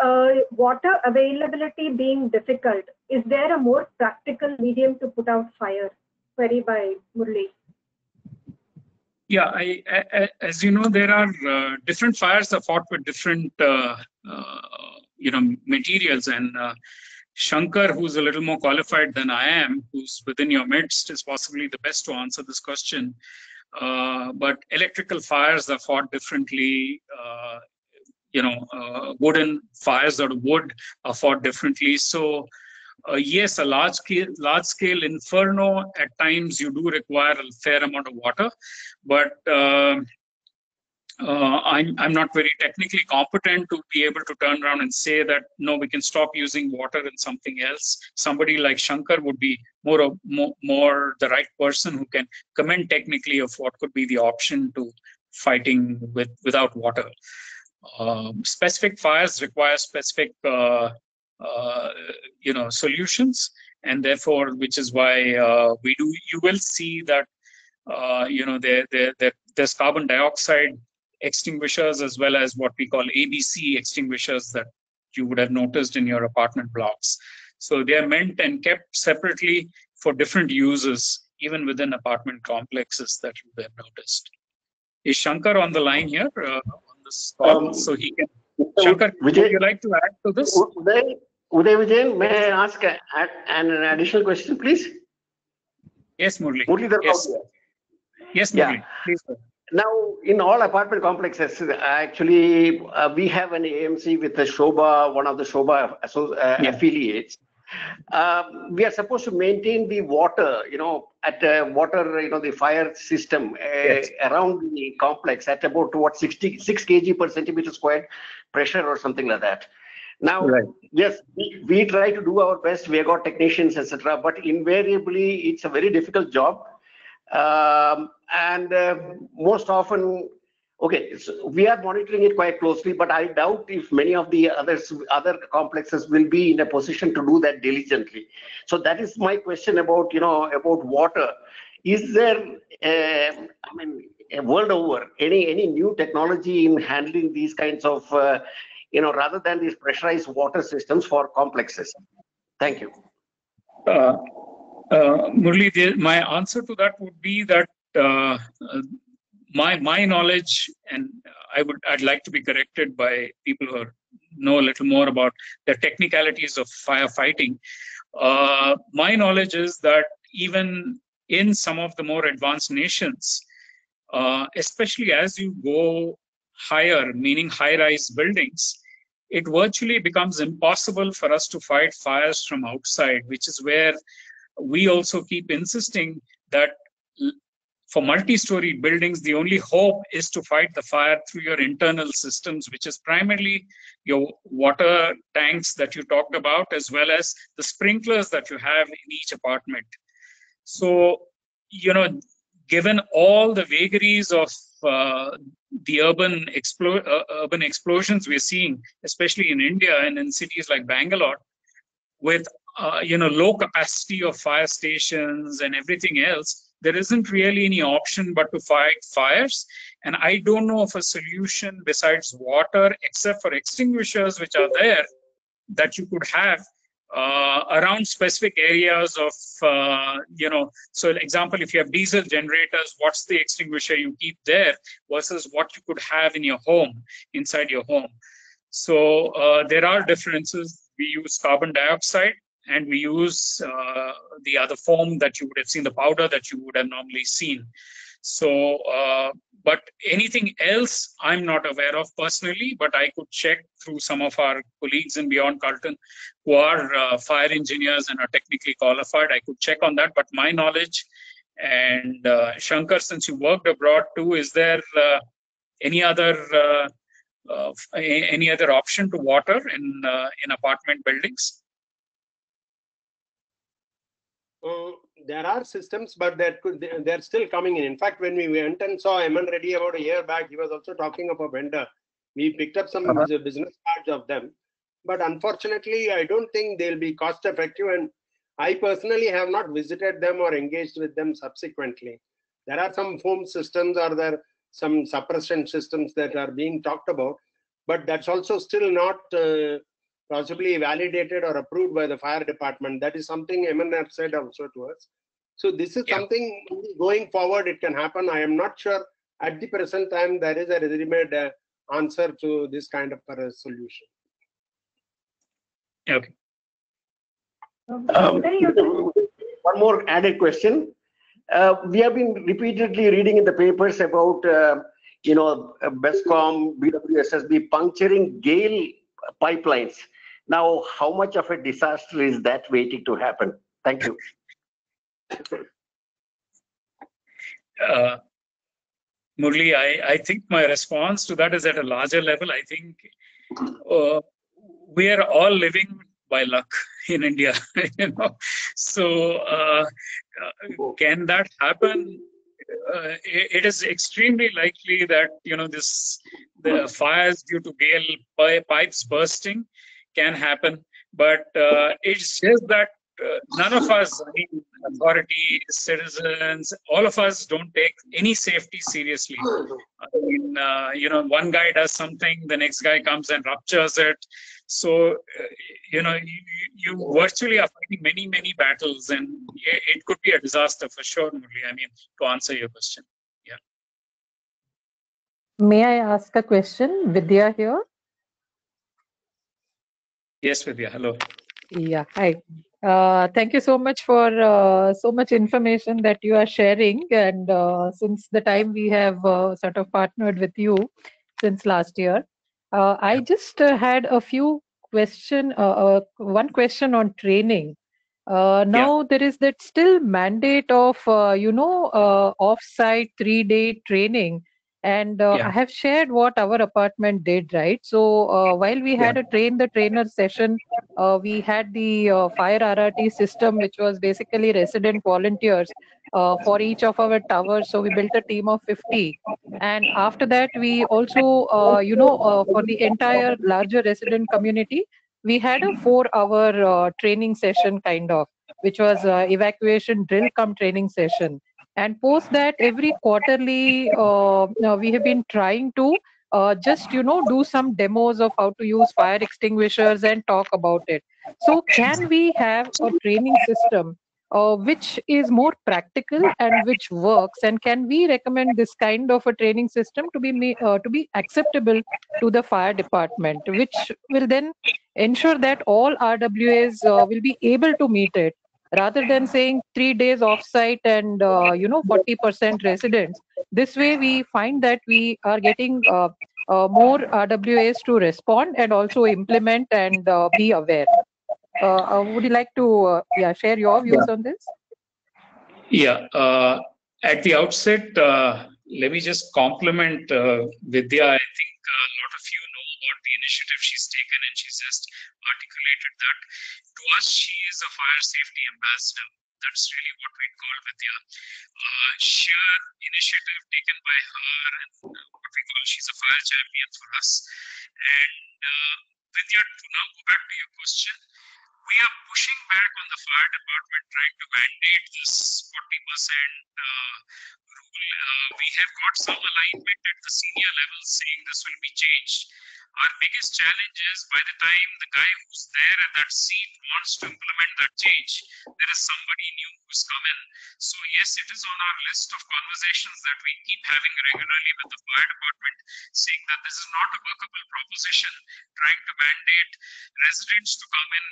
water availability being difficult, is there a more practical medium to put out fire? Query by Murli. Yeah, as you know, there are different fires are fought with different you know, materials, and Shankar, who's a little more qualified than I am, who's within your midst, is possibly the best to answer this question. But electrical fires are fought differently. You know, wooden fires out of wood are fought differently. So yes, a large scale inferno, at times you do require a fair amount of water, but I'm not very technically competent to be able to turn around and say that no, we can stop using water in something else. Somebody like Shankar would be more the right person who can comment technically of what could be the option to fighting without water. Specific fires require specific you know, solutions, and therefore, which is why you will see that you know, there's carbon dioxide extinguishers as well as what we call ABC extinguishers that you would have noticed in your apartment blocks. So they are meant and kept separately for different uses, even within apartment complexes, that you would have noticed. Is Shankar on the line here on this call? So he can. Shankar, would you like to add to this? Uday Vijayan, may I ask an additional question, please? Yes, Murli. Yes, Murli. Yeah. Please. Now, in all apartment complexes, actually, we have an AMC with the Shobha, one of the Shobha affiliates. We are supposed to maintain the water, you know, at water, you know, the fire system around the complex at about 6 kg per centimeter squared pressure or something like that. Now, yes, we try to do our best. We have got technicians, etc. But invariably, it's a very difficult job. And most often, okay, so we are monitoring it quite closely, but I doubt if many of the other complexes will be in a position to do that diligently. So that is my question about, you know, about water. Is there, I mean, world over, any new technology in handling these kinds of, you know, rather than these pressurized water systems for complexes? Thank you. Murli, my answer to that would be that my knowledge, and I'd like to be corrected by people who know a little more about the technicalities of firefighting. My knowledge is that even in some of the more advanced nations, especially as you go higher, meaning high-rise buildings, it virtually becomes impossible for us to fight fires from outside, which is where we also keep insisting that for multi-story buildings, the only hope is to fight the fire through your internal systems, which is primarily your water tanks that you talked about, as well as the sprinklers that you have in each apartment. So, given all the vagaries of the urban explosions we're seeing, especially in India and in cities like Bangalore, with low capacity of fire stations and everything else, there isn't really any option but to fight fires. And I don't know of a solution besides water, except for extinguishers, which are there, that you could have around specific areas of, so example, if you have diesel generators, what's the extinguisher you keep there versus what you could have in your home, inside your home. So there are differences. We use carbon dioxide, and we use the other foam that you would have seen, the powder that you would have normally seen. So, but anything else I'm not aware of personally, but I could check through some of our colleagues in Beyond Carlton who are fire engineers and are technically qualified. I could check on that, but my knowledge, and Shankar, since you worked abroad too, is there any other option to water in apartment buildings? There are systems, but they're still coming in. In fact, when we went and saw Eman Reddy about a year back, he was also talking of a vendor. We picked up some business cards of them, but unfortunately, I don't think they'll be cost effective. And I personally have not visited them or engaged with them subsequently. There are some foam systems, or there some suppression systems that are being talked about, but that's also still not possibly validated or approved by the fire department. That is something Eman have said also to us. So this is something going forward it can happen. I am not sure at the present time there is a ready-made answer to this kind of a solution. Okay. One more added question. We have been repeatedly reading in the papers about BESCOM, BWSSB puncturing GAIL pipelines. Now, how much of a disaster is that waiting to happen? Thank you. Murli, I think my response to that is at a larger level. I think we are all living by luck in India. So can that happen? It is extremely likely that the fires due to GAIL pipes bursting can happen, but it's just that none of us, I mean, authorities, citizens, all of us don't take any safety seriously. I mean, one guy does something, the next guy comes and ruptures it. So, you virtually are fighting many, many battles, and it could be a disaster for sure, Murli. I mean, to answer your question. Yeah. May I ask a question? Vidya here. Yes, Vidya. Hello. Yeah. Hi. Thank you so much for so much information that you are sharing. And since the time we have sort of partnered with you since last year, I just had a few one question on training. Now there is that still mandate of off-site 3-day training, and I have shared what our apartment did, right? So while we had a train the trainer session, we had the fire RRT system, which was basically resident volunteers for each of our towers. So we built a team of 50, and after that we also for the entire larger resident community, we had a 4-hour training session kind of, which was evacuation drill cum training session. And post that, every quarterly, we have been trying to just, do some demos of how to use fire extinguishers and talk about it. So can we have a training system which is more practical and which works, and can we recommend this kind of a training system to be acceptable to the fire department, which will then ensure that all RWAs will be able to meet it, rather than saying 3 days off-site and 40% residents. This way we find that we are getting more RWAs to respond and also implement and be aware. Would you like to share your views on this? Yeah. At the outset, let me just compliment Vidya. I think a lot of you know about the initiative she's taken, and she's just articulated that. To us, she is a fire safety ambassador. That's really what we call Vidya. Sheer initiative taken by her, and what we call, she's a fire champion for us. And Vidya, to now go back to your question, we are pushing back on the fire department, trying to mandate this 40% rule. We have got some alignment at the senior level saying this will be changed. Our biggest challenge is, by the time the guy who's there at that seat wants to implement that change, there is somebody new who's come in. So yes, it is on our list of conversations that we keep having regularly with the fire department, saying that this is not a workable proposition, trying to mandate residents to come in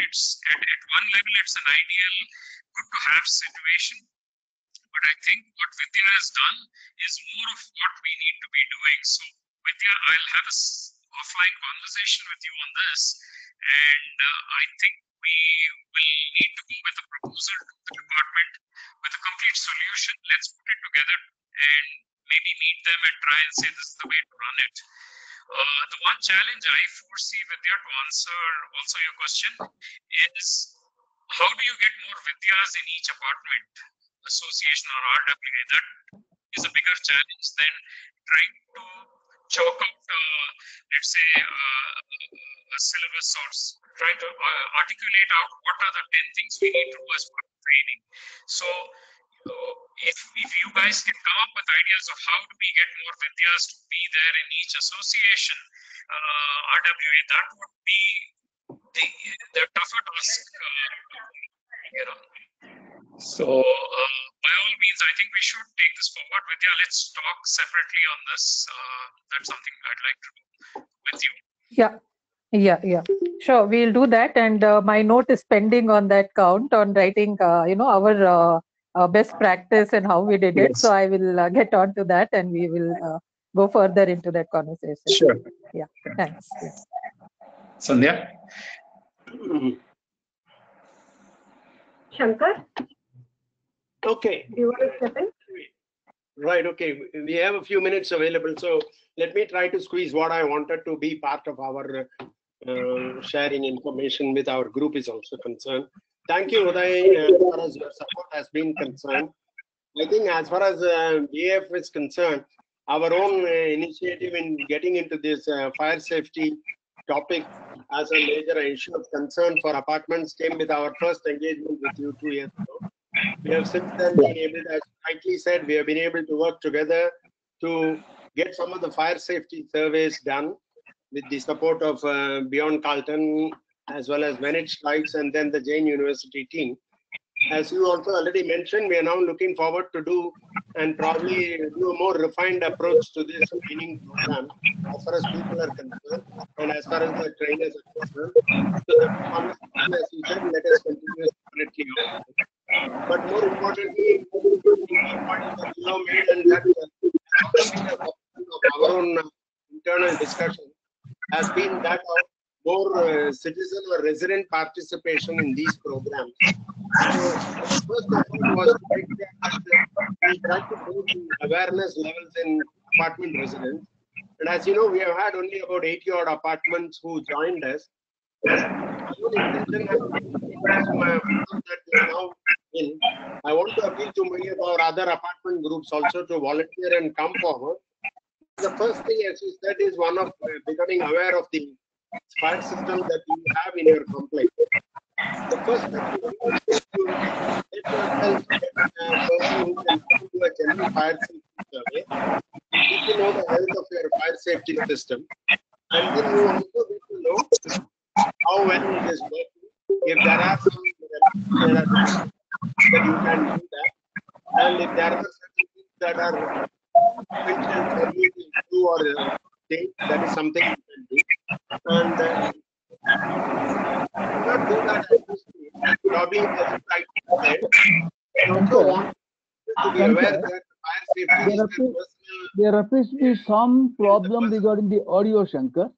40%. It's at one level, it's an ideal, good to have situation. But I think what Vidya has done is more of what we need to be doing. So Vidya, I'll have an offline conversation with you on this, and I think we will need to go with a proposal to the department with a complete solution. Let's put it together and maybe meet them and try and say this is the way to run it. The one challenge I foresee, Vidya, to answer also your question, is how do you get more Vidyas in each apartment association or RWA? That is a bigger challenge than trying to chalk out, let's say, a syllabus, or trying to articulate out what are the 10 things we need to do as part of training. So if you guys can come up with ideas of how do we get more Vidyas to be there in each association, RWA, that would be the tougher task, So by all means, I think we should take this forward. Vidya, let's talk separately on this. That's something I'd like to do with you. Yeah. Sure, we'll do that. And my note is pending on that count, on writing, our best practice and how we did it. So I will get on to that, and we will go further into that conversation. Sure. Yeah. Thanks. Yeah. Sandhya? Shankar? Okay. Do you want to step in? Right, okay. We have a few minutes available, so let me try to squeeze what I wanted to be part of our sharing information with our group is also concerned. Thank you, Uday, as far as your support has been concerned. I think as far as BAF is concerned, our own initiative in getting into this fire safety topic as a major issue of concern for apartments came with our first engagement with you 2 years ago. We have since then been able, as rightly said, we have been able to work together to get some of the fire safety surveys done with the support of Beyond Carlton, as well as Managed Strikes, and then the Jain University team. As you also already mentioned, we are now looking forward to do and probably do a more refined approach to this training program as far as people are concerned and as far as the trainers are concerned. So the conversation, as you said, let us continue separately on. But more importantly, the key point that you have made, and that has been of our own internal discussion, has been that of more citizen or resident participation in these programs. So the first effort was to make sure that we tried to build the awareness levels in apartment residents. And as you know, we have had only about 80 odd apartments who joined us. I want to appeal to many of our other apartment groups also to volunteer and come forward. The first thing, as you said, is one of becoming aware of the fire system that you have in your complex. The first step is to let yourself get a person who can do a general fire safety survey. Get to know the health of your fire safety system, and then you also get to know how well it is working. If there are some do that probably in the right side. I also want to be aware that fire safety is a personal. There appears to be some problem regarding the audio, Shankar.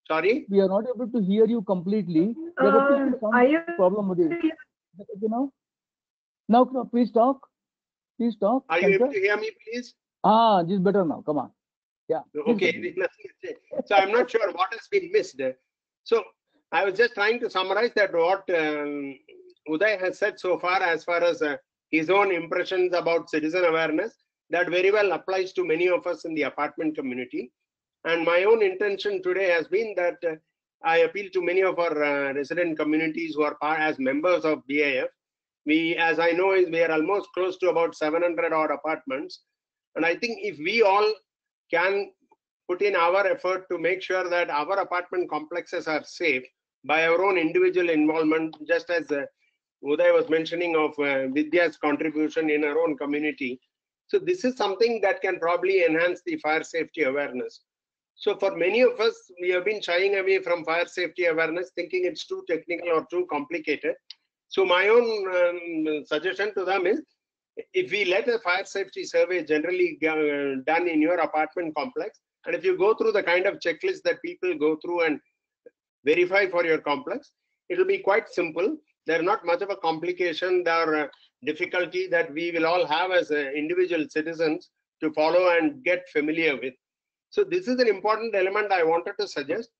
Sorry? We are not able to hear you completely. There appears to be some problem with it. You know? Now, please talk. Please talk. Are you able to hear me, please? This is better now. Come on. Yeah. Okay. So I'm not sure what has been missed. So I was just trying to summarize that what Uday has said so far as his own impressions about citizen awareness, that very well applies to many of us in the apartment community. And my own intention today has been that I appeal to many of our resident communities who are as members of BAF. We, as I know, we are almost close to about 700 odd apartments. And I think if we all can put in our effort to make sure that our apartment complexes are safe by our own individual involvement, just as Uday was mentioning of Vidya's contribution in our own community. So this is something that can probably enhance the fire safety awareness. So for many of us, we have been shying away from fire safety awareness, thinking it's too technical or too complicated. So my own suggestion to them is, if we let a fire safety survey generally done in your apartment complex, and if you go through the kind of checklist that people go through and verify for your complex, it will be quite simple. There's not much of a complication or difficulty that we will all have as individual citizens to follow and get familiar with. So this is an important element I wanted to suggest.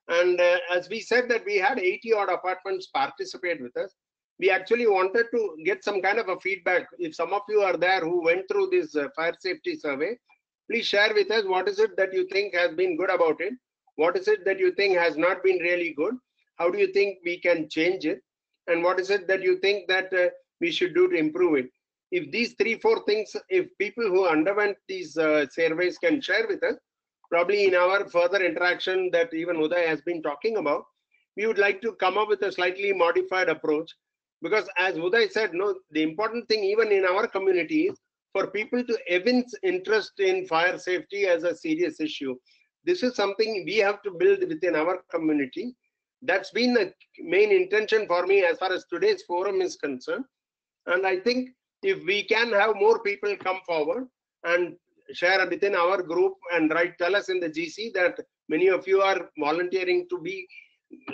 And as we said that we had 80 odd apartments participate with us, we actually wanted to get some kind of a feedback. If some of you are there who went through this fire safety survey, please share with us what is it that you think has been good about it? What is it that you think has not been really good? How do you think we can change it? And what is it that you think that we should do to improve it? If these 3-4 things, if people who underwent these surveys can share with us, probably in our further interaction that even Uday has been talking about, we would like to come up with a slightly modified approach. Because as Uday said, no, the important thing even in our community is for people to evince interest in fire safety as a serious issue. This is something we have to build within our community. That's been the main intention for me as far as today's forum is concerned. And I think if we can have more people come forward and share within our group and tell us in the GC that many of you are volunteering to be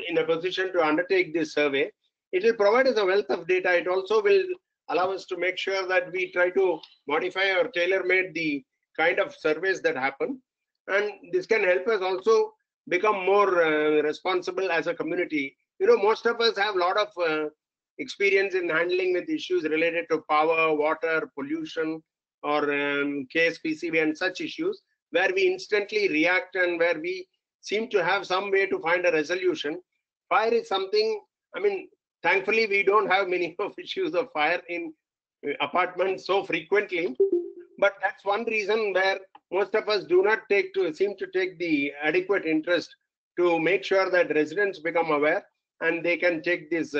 in a position to undertake this survey, it will provide us a wealth of data. It also will allow us to make sure that we try to modify or tailor-made the kind of surveys that happen. And this can help us also become more responsible as a community. You know, most of us have a lot of experience in handling with issues related to power, water, pollution, or KSPCB and such issues, where we instantly react and where we seem to have some way to find a resolution. Fire is something, I mean, thankfully we don't have many of issues of fire in apartments so frequently, but that's one reason where most of us do not seem to take the adequate interest to make sure that residents become aware and they can take this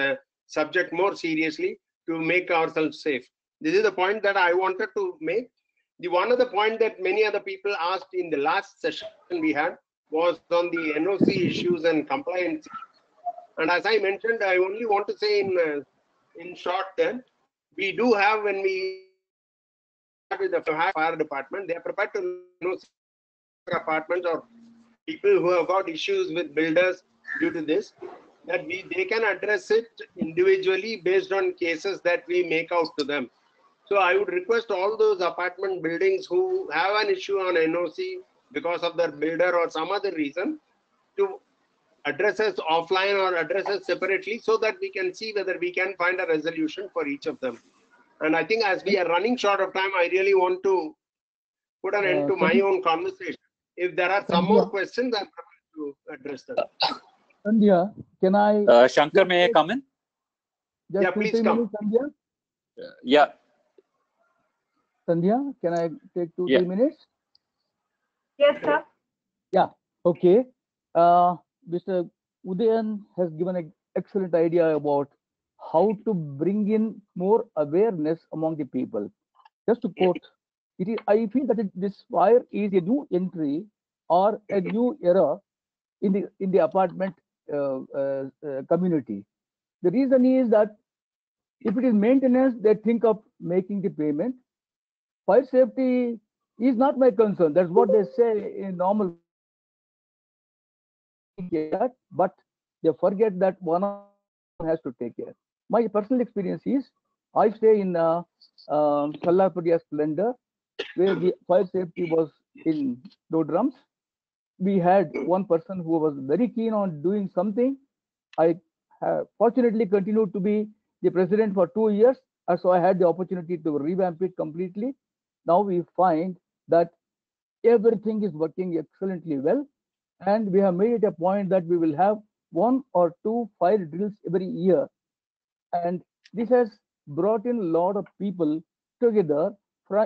subject more seriously to make ourselves safe. This is the point that I wanted to make. The one other point that many other people asked in the last session we had was on the NOC issues and compliance. And as I mentioned, I only want to say in short that we do have, when we start with the fire department, they are prepared to know apartments or people who have got issues with builders due to this, that they can address it individually based on cases that we make out to them. So I would request all those apartment buildings who have an issue on NOC because of their builder or some other reason to address us offline or address us separately so that we can see whether we can find a resolution for each of them. And I think as we are running short of time, I really want to put an end to my own conversation. If there are some more questions, I'm prepared to address them. Sandhya, can I? Shankar, may I come in? Just yeah, please come. Sandhya? Yeah. Sandhya, can I take 2-3 minutes? Yes, sir. Yeah, okay. Mr. Udayan has given an excellent idea about how to bring in more awareness among the people. Just to quote, I feel that this fire is a new entry or a new era in the apartment community. The reason is that if it is maintenance, they think of making the payment. Fire safety is not my concern. That's what they say in normal. But they forget that one has to take care. My personal experience is I stay in Sallapudi Splendor, where the fire safety was in doldrums. We had one person who was very keen on doing something. I fortunately continued to be the president for 2 years, so I had the opportunity to revamp it completely. Now we find that everything is working excellently well, and we have made it a point that we will have 1 or 2 fire drills every year, and this has brought in a lot of people together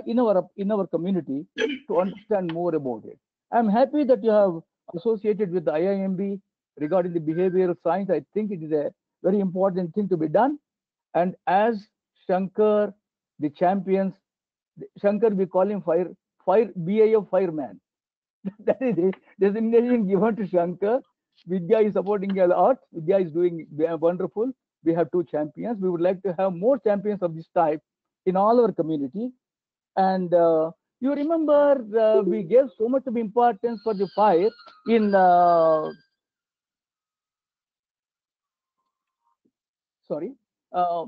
in our community to understand more about it. I'm happy that you have associated with the IIMB regarding the behavioral science. I think it is a very important thing to be done. And as Shankar, the champions, Shankar, we call him fire BAF fireman. That is the designation given to Shankar. Vidya is supporting a lot. Vidya is doing wonderful. We have 2 champions. We would like to have more champions of this type in all our community. And you remember we gave so much of importance for the fire in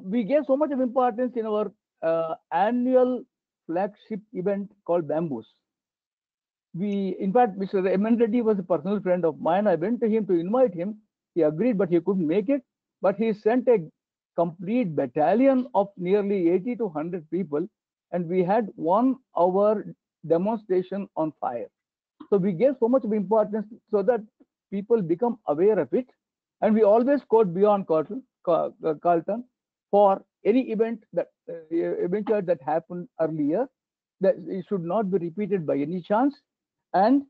we gave so much of importance in our annual flagship event called Bamboos. In fact, Mr. M.N. Reddy was a personal friend of mine. I went to him to invite him. He agreed, but he couldn't make it. But he sent a complete battalion of nearly 80 to 100 people, and we had 1 hour demonstration on fire. So we gave so much of importance so that people become aware of it. And we always quote beyond Carlton for any event that that happened earlier, that it should not be repeated by any chance. And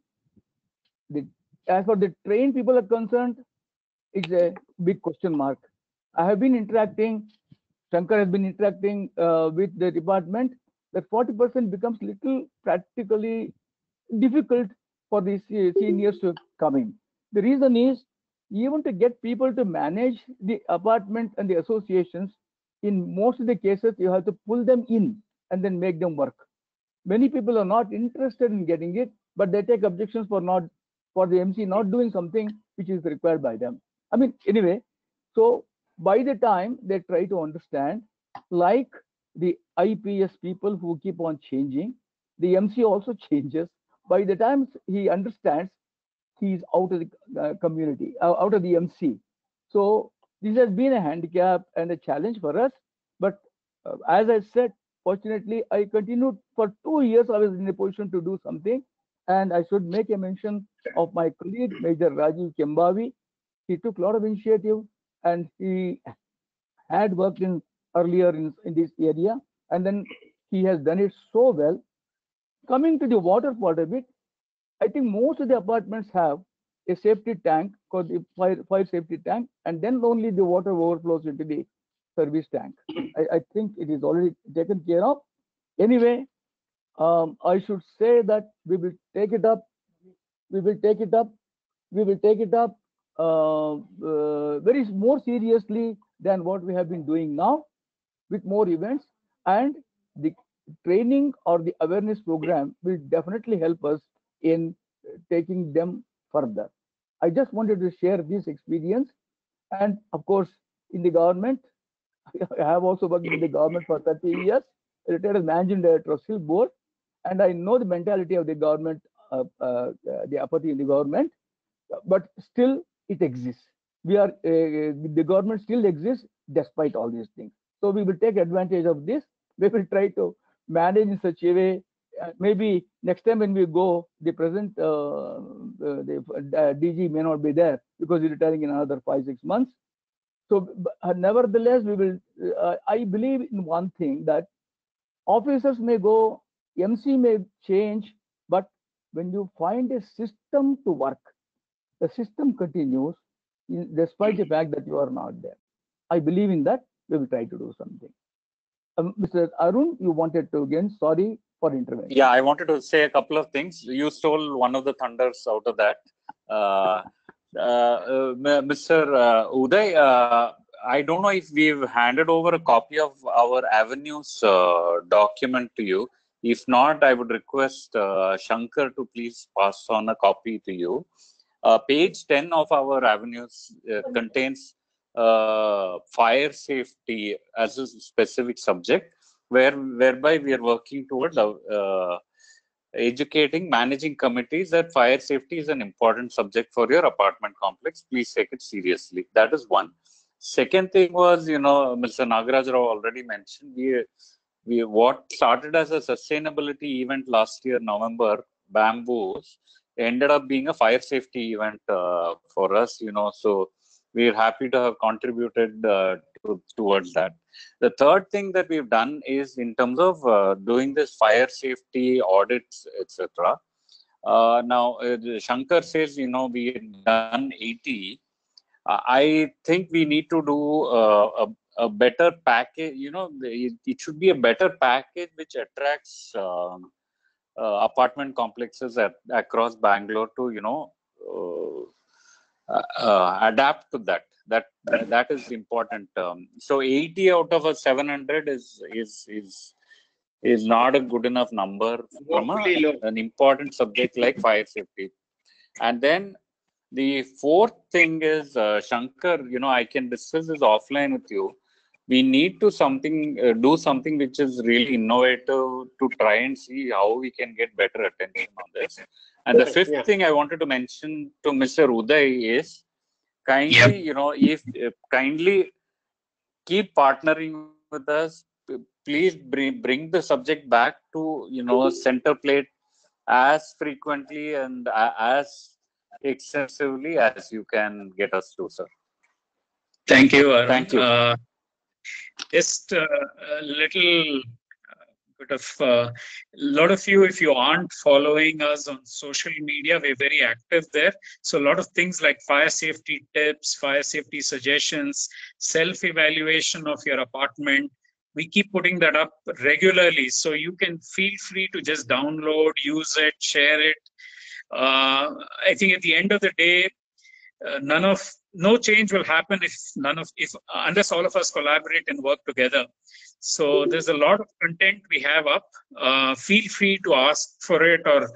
as for the trained people are concerned, it's a big question mark. I have been interacting, Shankar has been interacting with the department, that 40% becomes little practically difficult for these seniors to come in. The reason is, even to get people to manage the apartment and the associations, in most of the cases, you have to pull them in and then make them work. Many people are not interested in getting it, but they take objections for the MC not doing something which is required by them. I mean, anyway, so by the time they try to understand, like the IPS people who keep on changing, the MC also changes. By the time he understands, he's out of the community, out of the MC. So this has been a handicap and a challenge for us. But as I said, fortunately, I continued for 2 years. I was in a position to do something. And I should make a mention of my colleague, Major Rajiv Kembavi. He took a lot of initiative, and he had worked earlier in this area. And then he has done it so well. Coming to the water part of it, I think most of the apartments have a safety tank called the fire safety tank, and then only the water overflows into the service tank. I think it is already taken care of. Anyway, I should say that we will take it up. We will take it up. We will take it up very more seriously than what we have been doing now, with more events, and the training or the awareness program will definitely help us in taking them further. I just wanted to share this experience. And of course, in the government, I have also worked in the government for 30 years, retired as managing director of Silk Board, and I know the mentality of the government, the apathy in the government, but still it exists. The government still exists despite all these things. So we will take advantage of this. We will try to manage in such a way. Maybe next time when we go, the present DG may not be there because he's retiring in another 5-6 months. So nevertheless, we will. I believe in one thing, that officers may go, MC may change, but when you find a system to work, the system continues despite the fact that you are not there. I believe in that. We will try to do something. Mr. Arun, you wanted to again, sorry for intervention. Yeah, I wanted to say a couple of things. You stole one of the thunders out of that. Mr. Uday, I don't know if we've handed over a copy of our avenues document to you. If not, I would request Shankar to please pass on a copy to you. Page 10 of our avenues contains fire safety as a specific subject, whereby we are working toward educating managing committees that fire safety is an important subject for your apartment complex. Please take it seriously. That is one. Second thing was, Mr. Nagaraj Rao already mentioned, we what started as a sustainability event last year, November, Bamboos, ended up being a fire safety event for us, so we're happy to have contributed towards that. The third thing that we've done is in terms of doing this fire safety audits, etc. Now, Shankar says, we've done 80. I think we need to do a better package. It should be a better package which attracts apartment complexes across Bangalore to adapt to that. That is important. So 80 out of a 700 is not a good enough number from an important subject like fire safety. And then the fourth thing is, Shankar, I can discuss this offline with you. We need to do something which is really innovative to try and see how we can get better attention on this. And the fifth thing I wanted to mention to Mr. Uday is kindly, if kindly keep partnering with us. Please bring the subject back to center plate as frequently and as extensively as you can get us to, sir. Thank you, Arun. Thank you. Just a little bit of a lot of you, if you aren't following us on social media, we're very active there. So a lot of things like fire safety tips, fire safety suggestions, self-evaluation of your apartment, we keep putting that up regularly. So you can feel free to just download, use it, share it. I think at the end of the day, no change will happen unless all of us collaborate and work together. So there's a lot of content we have up. Feel free to ask for it or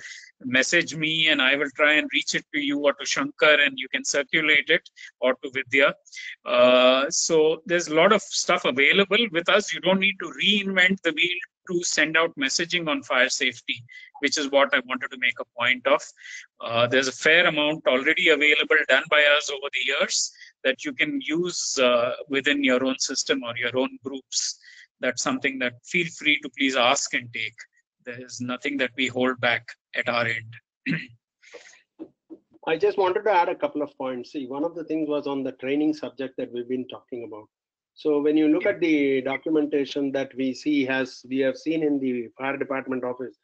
message me, and I will try and reach it to you or to Shankar, and you can circulate it, or to Vidya. So there's a lot of stuff available with us. You don't need to reinvent the wheel to send out messaging on fire safety, which is what I wanted to make a point of. There's a fair amount already available done by us over the years that you can use within your own system or your own groups. That's something that feel free to please ask and take. There's nothing that we hold back at our end. I just wanted to add a couple of points. See, one of the things was on the training subject that we've been talking about. So when you look at the documentation that we have seen in the fire department office,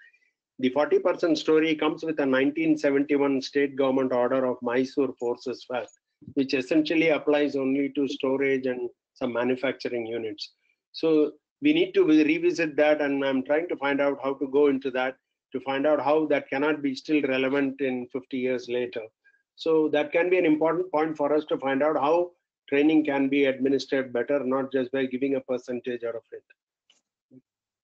the 40% story comes with a 1971 state government order of Mysore Forces Fact, which essentially applies only to storage and some manufacturing units. So we need to revisit that, and I'm trying to find out how to go into that, to find out how that cannot be still relevant in 50 years later. So that can be an important point for us to find out how training can be administered better, not just by giving a percentage out of it.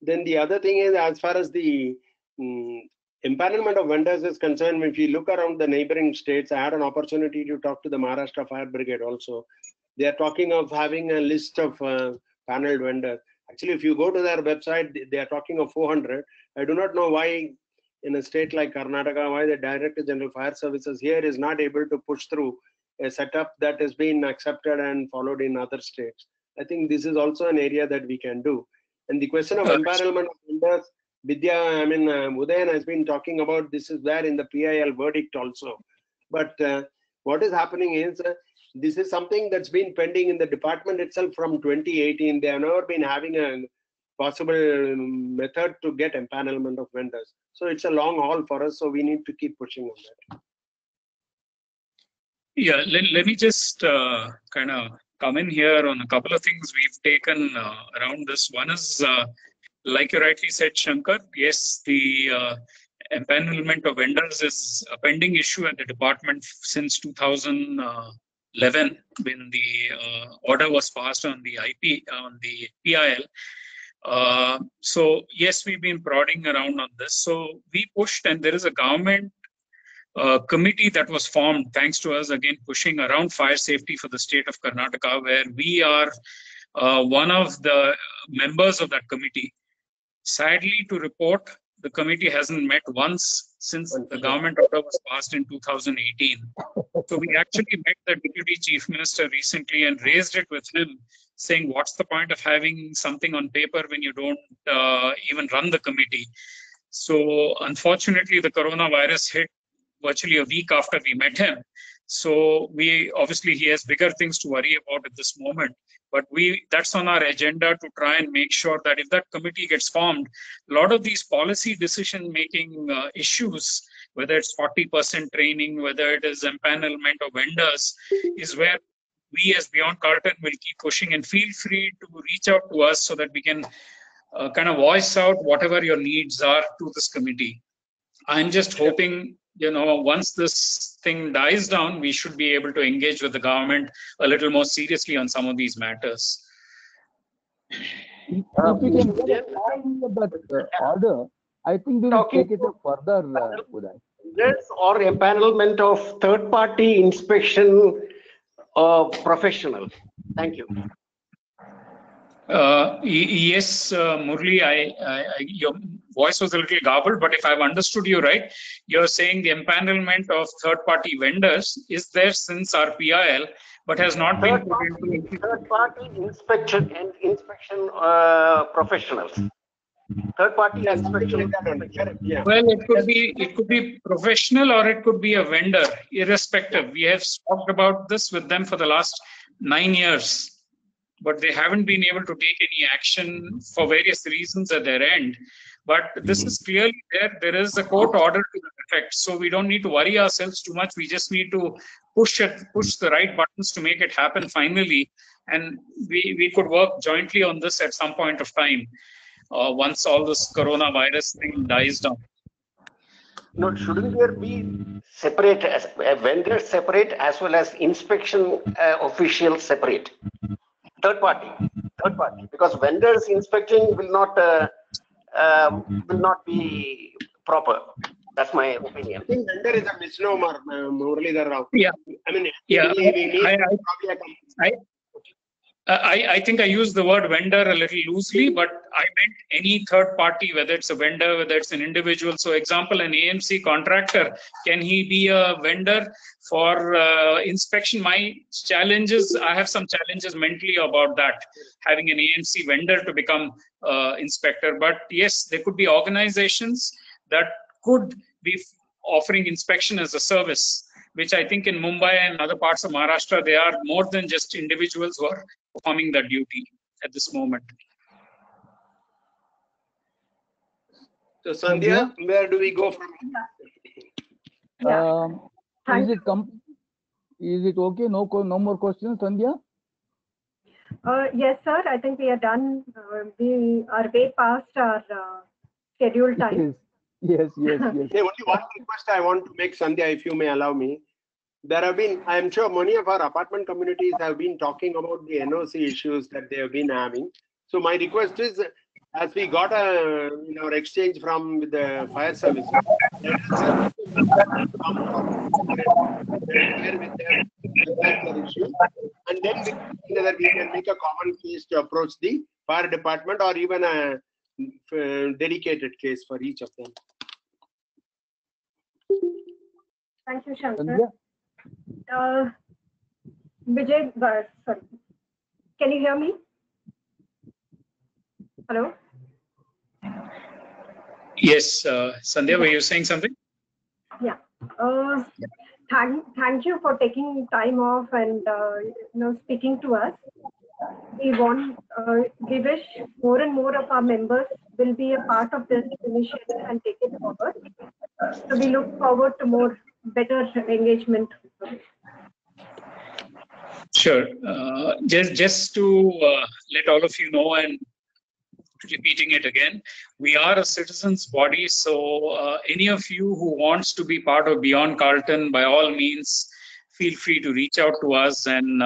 Then the other thing is, as far as the empanelment of vendors is concerned, if you look around the neighboring states, I had an opportunity to talk to the Maharashtra Fire Brigade also. They are talking of having a list of paneled vendors. Actually, if you go to their website, they are talking of 400. I do not know why in a state like Karnataka, why the Director General Fire Services here is not able to push through a setup that has been accepted and followed in other states. I think this is also an area that we can do. And the question of empanelment of vendors, Vidya, Udayan has been talking about this is there in the PIL verdict also. But what is happening is, this is something that's been pending in the department itself from 2018. They have never been having a possible method to get empanelment of vendors. So it's a long haul for us, so we need to keep pushing on that. Yeah, let me just kind of come in here on a couple of things we've taken around this. One is, like you rightly said, Shankar, yes, the empanelment of vendors is a pending issue at the department since 2000. 2011 when the order was passed on the PIL. So yes, we've been prodding around on this. So we pushed, and there is a government committee that was formed thanks to us again pushing around fire safety for the state of Karnataka, where we are one of the members of that committee. Sadly to report, the committee hasn't met once since the government order was passed in 2018. So we actually met the Deputy Chief Minister recently and raised it with him, saying, what's the point of having something on paper when you don't even run the committee? So unfortunately, the coronavirus hit virtually a week after we met him. So he has bigger things to worry about at this moment. But that's on our agenda to try and make sure that if that committee gets formed, a lot of these policy decision-making issues, whether it's 40% training, whether it is empanelment of vendors, is where we as Beyond Carlton will keep pushing, and feel free to reach out to us so that we can kind of voice out whatever your needs are to this committee. I'm just hoping, once this thing dies down, we should be able to engage with the government a little more seriously on some of these matters. If we can get that order, I think we will take it further, Boudin. Yes, or empanelment of third-party inspection professional. Thank you. Yes, Murli, your voice was a little garbled, but if I've understood you right, you're saying the empanelment of third-party vendors is there since our PIL, but has not been put into third-party inspection professionals. Third-party inspection. Yeah. Well, it could be professional or it could be a vendor, irrespective. We have talked about this with them for the last 9 years. But they haven't been able to take any action for various reasons at their end. But this is clearly there. There is a court order to that effect. So we don't need to worry ourselves too much. We just need to push the right buttons to make it happen finally. And we could work jointly on this at some point of time, once all this coronavirus thing dies down. No, shouldn't there be separate, vendors separate as well as inspection officials separate? Third party, because vendors inspection will not be proper. That's my opinion. I think vendor is a misnomer, Muralidhar Rao. Yeah. I mean, yeah. I think I used the word vendor a little loosely, but I meant any third party, whether it's a vendor, whether it's an individual. So example, an AMC contractor, can he be a vendor for inspection? My challenges, I have some challenges mentally about that, having an AMC vendor to become inspector. But yes, there could be organizations that could be offering inspection as a service, which I think in Mumbai and other parts of Maharashtra, they are more than just individuals who are performing that duty at this moment. So Sandhya, where do we go from here? Is it okay? No more questions, Sandhya? Yes, sir. I think we are done. We are way past our scheduled time. Yes. Only one request I want to make, Sandhya, if you may allow me. There have been, I am sure many of our apartment communities have been talking about the NOC issues that they have been having. So my request is, as we got our exchange from the fire service, and then whether we can make a common case to approach the fire department or even a dedicated case for each of them. Thank you, Shankar. Vijay, sorry. Can you hear me? Hello? Yes, Sandhya, were you saying something? Yeah. Thank you for taking time off and speaking to us. We wish more and more of our members will be a part of this initiative and take it forward. So we look forward to better engagement. Sure. Just to let all of you know, and repeating it again, we are a citizens body. So any of you who wants to be part of Beyond Carlton, by all means, feel free to reach out to us. And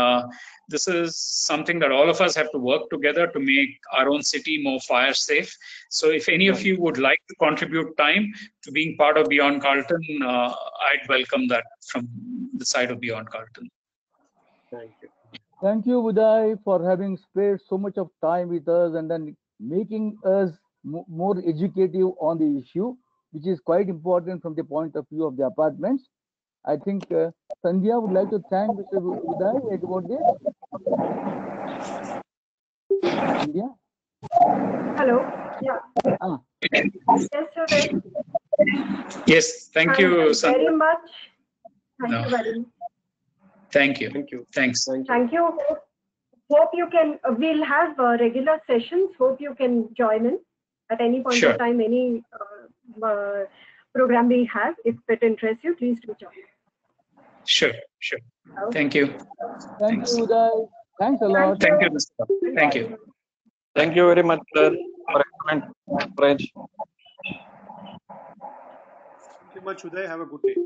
this is something that all of us have to work together to make our own city more fire safe. So if any of you would like to contribute time to being part of Beyond Carlton, I'd welcome that from the side of Beyond Carlton. Thank you. Thank you, Uday, for having spared so much of time with us and then making us more educative on the issue, which is quite important from the point of view of the apartments. I think Sandhya would like to thank Mr. Uday about this. Sandhya? Hello. Yeah. Yes, Uday. Yes, thank you, very Sandhya. much. Thank you very much. Thank you. Thank you. Thanks. Thank you. Hope you can, we'll have regular sessions. Hope you can join in at any point of time, any program we have. If it interests you, please do join. Sure. Okay. Thank you. Thank you, Uday. Thanks a lot. Thank you, Mr. Thank you. Thank you very much, sir, for excellent coverage. Thank you much, Uday. Have a good day.